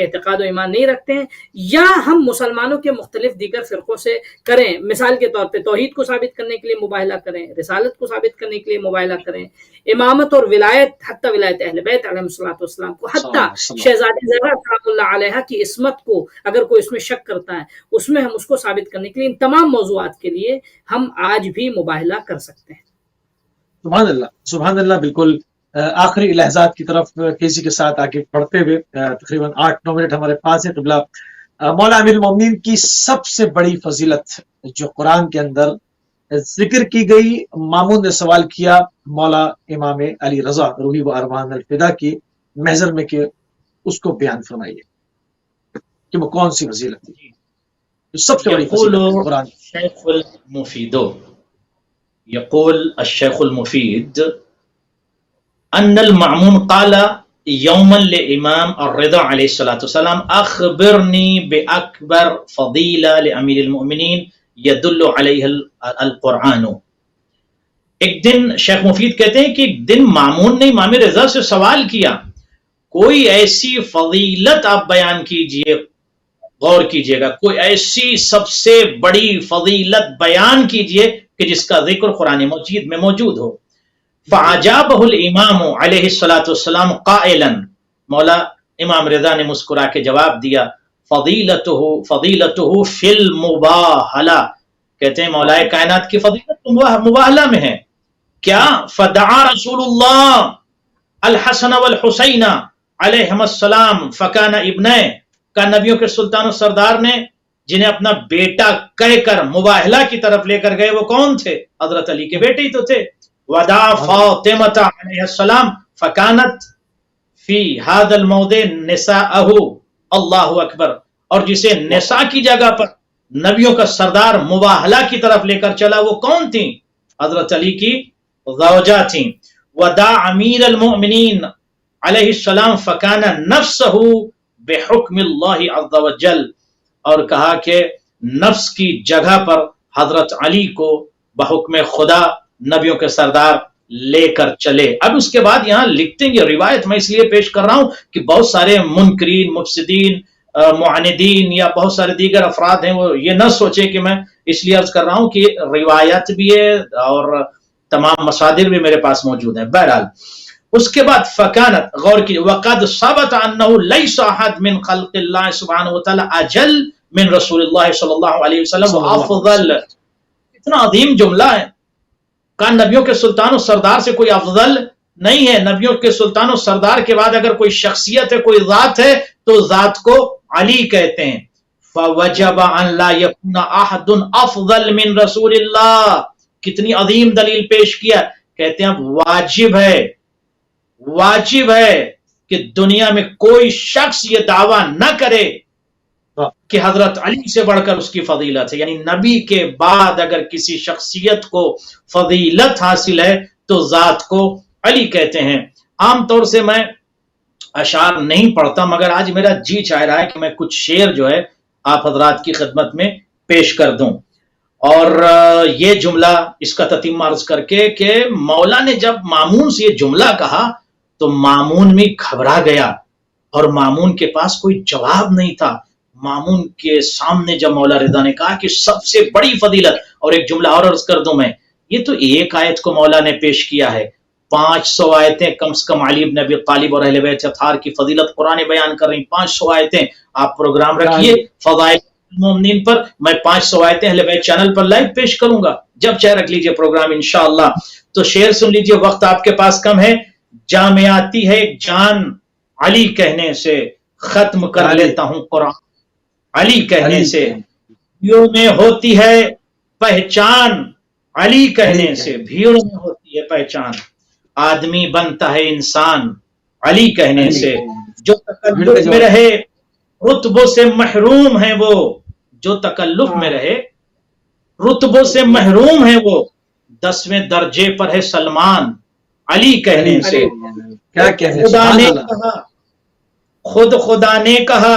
اعتقاد و ایمان نہیں رکھتے ہیں، یا ہم مسلمانوں کے مختلف دیگر فرقوں سے کریں، مثال کے طور پہ توحید کو ثابت کرنے کے لیے مباہلہ کریں، رسالت کو ثابت کرنے کے لیے مباہلہ کریں، امامت اور ولایت، حتیٰ ولایت اہل بیت علیہ الصلوۃ والسلام کو، حتیٰ شہزادی زہرا سلام اللہ علیہا کی عصمت کو اگر کوئی اس میں شک کرتا ہے اس میں ہم اس کو ثابت کرنے کے لیے، ان تمام موضوعات کے لیے ہم آج بھی مباہلہ کر سکتے ہیں۔ سبحان اللہ، سبحان اللہ۔ بالکل آخری لحظات کی طرف تیزی کے ساتھ آگے بڑھتے ہوئے، تقریباً 8-9 منٹ ہمارے پاس ہے۔ قبلہ مولا امیر المومنین کی سب سے بڑی فضیلت جو قرآن کے اندر ذکر کی گئی، مامون نے سوال کیا مولا امام علی رضا روحی و ارواح الفدا کی محضر میں کہ اس کو بیان فرمائیے کہ وہ کون سی فضیلت تھی جو سب سے بڑی فضیلت قرآن۔ الشیخ المفید یقول الشیخ المفید ان المعمون قال یوما لامام الرضا علیہ الصلوۃ والسلام اخبرنی باکبر فضیلہ لامیر المؤمنین یدل علیہ القرآن۔ ایک دن شیخ مفید کہتے ہیں کہ ایک دن مامون نے امام رضا سے سوال کیا کوئی ایسی فضیلت آپ بیان کیجئے، غور کیجئے گا، کوئی ایسی سب سے بڑی فضیلت بیان کیجئے کہ جس کا ذکر قرآن مجید میں موجود ہو۔ فعجابہ الامام علیہ الصلوۃ والسلام قائلا، مولا امام رضا نے مسکرا کے جواب دیا فضیلتہ فی المباہلہ، کہتے ہیں مولا کائنات کی فضیلت مباہلہ میں ہے۔ کیا؟ فدعا رسول اللہ الحسن والحسین علیہم السلام فکان ابنہ، کا نبیوں کے سلطان و سردار نے جنہیں اپنا بیٹا کہہ کر مباہلہ کی طرف لے کر گئے وہ کون تھے؟ حضرت علی کے بیٹے ہی تو تھے۔ ودعا فاطمہ علیہ السلام فکانت فی ھذا الموضع نساءہ، اللہ اکبر، اور جسے نساء کی جگہ پر نبیوں کا سردار مباہلہ کی طرف لے کر چلا وہ کون تھیں؟ حضرت علی کی زوجہ تھیں۔ ودعا امیر المؤمنین علیہ السلام فکان نفسہ بحکم اللہ عز وجل، اور کہا کہ نفس کی جگہ پر حضرت علی کو بحکم خدا نبیوں کے سردار لے کر چلے۔ اب اس کے بعد یہاں لکھتے ہیں، یہ روایت میں اس لیے پیش کر رہا ہوں کہ بہت سارے منکرین، مفسدین، معاندین یا بہت سارے دیگر افراد ہیں، وہ یہ نہ سوچے کہ میں اس لیے عرض کر رہا ہوں کہ روایت بھی ہے اور تمام مصادر بھی میرے پاس موجود ہیں۔ بہرحال اس کے بعد فکانت، غور کی، وقد ثبت انہ لیس احد من خلق اللہ سبحانہ وتعالی اجل من رسول اللہ صلی اللہ علیہ وسلم افضل۔ اتنا عظیم جملہ ہے، کہا نبیوں کے سلطان و سردار سے کوئی افضل نہیں ہے۔ نبیوں کے سلطان و سردار کے بعد اگر کوئی شخصیت ہے، کوئی ذات ہے تو ذات کو علی کہتے ہیں۔ فوجب ان لا یکون احد افضل من رسول اللہ، کتنی عظیم دلیل پیش کیا، کہتے ہیں واجب ہے کہ دنیا میں کوئی شخص یہ دعویٰ نہ کرے کہ حضرت علی سے بڑھ کر اس کی فضیلت ہے، یعنی نبی کے بعد اگر کسی شخصیت کو فضیلت حاصل ہے تو ذات کو علی کہتے ہیں۔ عام طور سے میں اشعار نہیں پڑھتا، مگر آج میرا جی چاہ رہا ہے کہ میں کچھ شعر جو ہے آپ حضرات کی خدمت میں پیش کر دوں، اور یہ جملہ اس کا تتمہ عرض کر کے کہ مولا نے جب مامون سے یہ جملہ کہا تو مامون میں گھبرا گیا اور مامون کے پاس کوئی جواب نہیں تھا۔ مامون کے سامنے جب مولا رضا نے کہا کہ سب سے بڑی فضیلت، اور ایک جملہ اور عرض کر دوں میں، یہ تو ایک آیت کو مولا نے پیش کیا ہے، 500 آیتیں کم سے کم علی بن ابی طالب اور اہل بیت اطہار کی فضیلت قرآن بیان کر رہی، 500 آیتیں۔ آپ پروگرام رکھیے فضائل المومنین پر، میں 500 آیتیں اہل بیت چینل پر لائیو پیش کروں گا، جب چاہے رکھ لیجئے پروگرام انشاءاللہ۔ تو شعر سن لیجئے، وقت آپ کے پاس کم ہے۔ جامعاتی ہے جان علی کہنے سے، ختم کر لیتا ہوں قرآن علی کہنے سے، بھیڑ میں ہوتی ہے پہچان علی کہنے سے، بھیڑ میں ہوتی ہے پہچان، آدمی بنتا ہے انسان علی کہنے سے، جو تکلف میں رہے رتبوں سے محروم ہے وہ، جو تکلف میں رہے رتبوں سے محروم ہے وہ، 10ویں درجے پر ہے سلمان علی کہنے سے۔ کیا خدا نے کہا، خود خدا نے کہا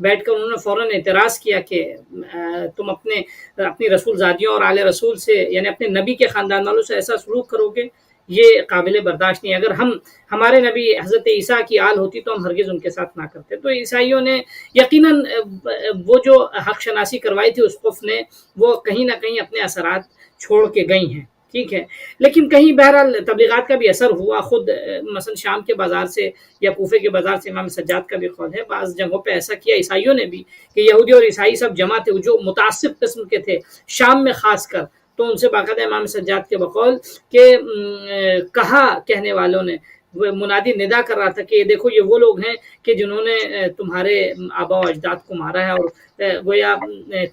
بیٹھ کر انہوں نے فوراً اعتراض کیا کہ تم اپنی رسول زادیوں اور آل رسول سے یعنی اپنے نبی کے خاندان والوں سے ایسا سلوک کرو گے، یہ قابل برداشت نہیں. اگر ہمارے نبی حضرت عیسیٰ کی آل ہوتی تو ہم ہرگز ان کے ساتھ نہ کرتے. تو عیسائیوں نے یقیناً وہ جو حق شناسی کروائی تھی اسقف نے، وہ کہیں نہ کہیں اپنے اثرات چھوڑ کے گئی ہیں، ٹھیک ہے. لیکن کہیں بہرحال تبلیغات کا بھی اثر ہوا. خود مثلا شام کے بازار سے یا کوفے کے بازار سے امام سجاد کا بھی قول ہے، بعض جگہوں پہ ایسا کیا عیسائیوں نے بھی کہ یہودی اور عیسائی سب جمع تھے جو متعصب قسم کے تھے شام میں خاص کر، تو ان سے باقاعدہ امام سجاد کے بقول کہ کہا کہنے والوں نے، منادی ندا کر رہا تھا کہ دیکھو یہ وہ لوگ ہیں کہ جنہوں نے تمہارے آبا و اجداد کو مارا ہے، اور گویا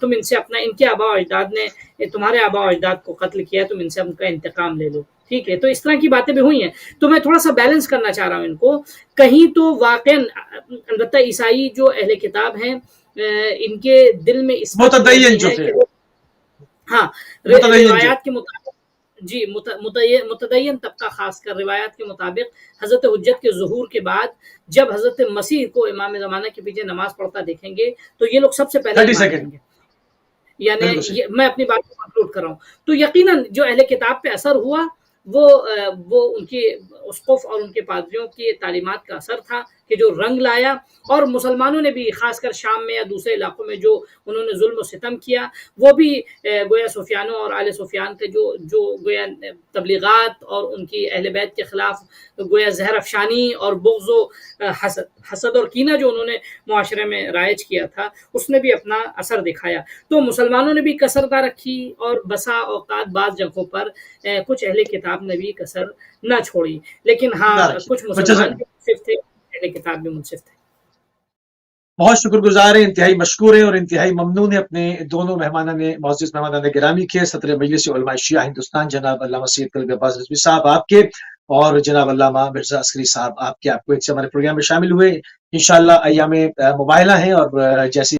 تم ان سے ان کے آبا و اجداد نے تمہارے آبا و اجداد کو قتل کیا، تم ان سے ان کا انتقام لے لو، ٹھیک ہے. تو اس طرح کی باتیں بھی ہوئی ہیں. تو میں تھوڑا سا بیلنس کرنا چاہ رہا ہوں ان کو. کہیں تو واقعاً البتہ عیسائی جو اہل کتاب ہیں ان کے دل میں اس متدین جو تھے، ہاں روایات کے مطابق، جی متدین طبقہ خاص کر روایات کے مطابق حضرت حجت کے ظہور کے بعد جب حضرت مسیح کو امام زمانہ کے پیچھے نماز پڑھتا دیکھیں گے تو یہ لوگ سب سے پہلے ایمان لائیں گے. یعنی میں اپنی بات کو کنکلوڈ کر رہا ہوں. تو یقیناً جو اہل کتاب پہ اثر ہوا وہ ان کی اسقف اور ان کے پادریوں کی تعلیمات کا اثر تھا کہ جو رنگ لایا. اور مسلمانوں نے بھی خاص کر شام میں یا دوسرے علاقوں میں جو انہوں نے ظلم و ستم کیا، وہ بھی گویا سفیانوں اور آل سفیان کے جو گویا تبلیغات اور ان کی اہل بیت کے خلاف گویا زہر افشانی اور بغض و حسد اور کینہ جو انہوں نے معاشرے میں رائج کیا تھا، اس نے بھی اپنا اثر دکھایا. تو مسلمانوں نے بھی کسر نہ رکھی اور بسا اوقات بعض جگہوں پر کچھ اہل کتاب نے بھی کسر نہ چھوڑی. لیکن ہاں کچھ مسلمان بھی منصف تھے، اہل کتاب بھی منصف تھے. بہت شکر گزار ہیں، انتہائی مشکور ہیں اور انتہائی ممنون ہیں اپنے دونوں معزز مہمانان گرامی کے، صدر مجلس علماء شیعہ ہندوستان جناب علامہ سید قلب عباس رضوی صاحب آپ کے، اور جناب علامہ مرزا عسکری صاحب آپ کے. آپ کو ایک سے ہمارے پروگرام میں شامل ہوئے. انشاءاللہ ایام مباہلہ ہیں اور جیسی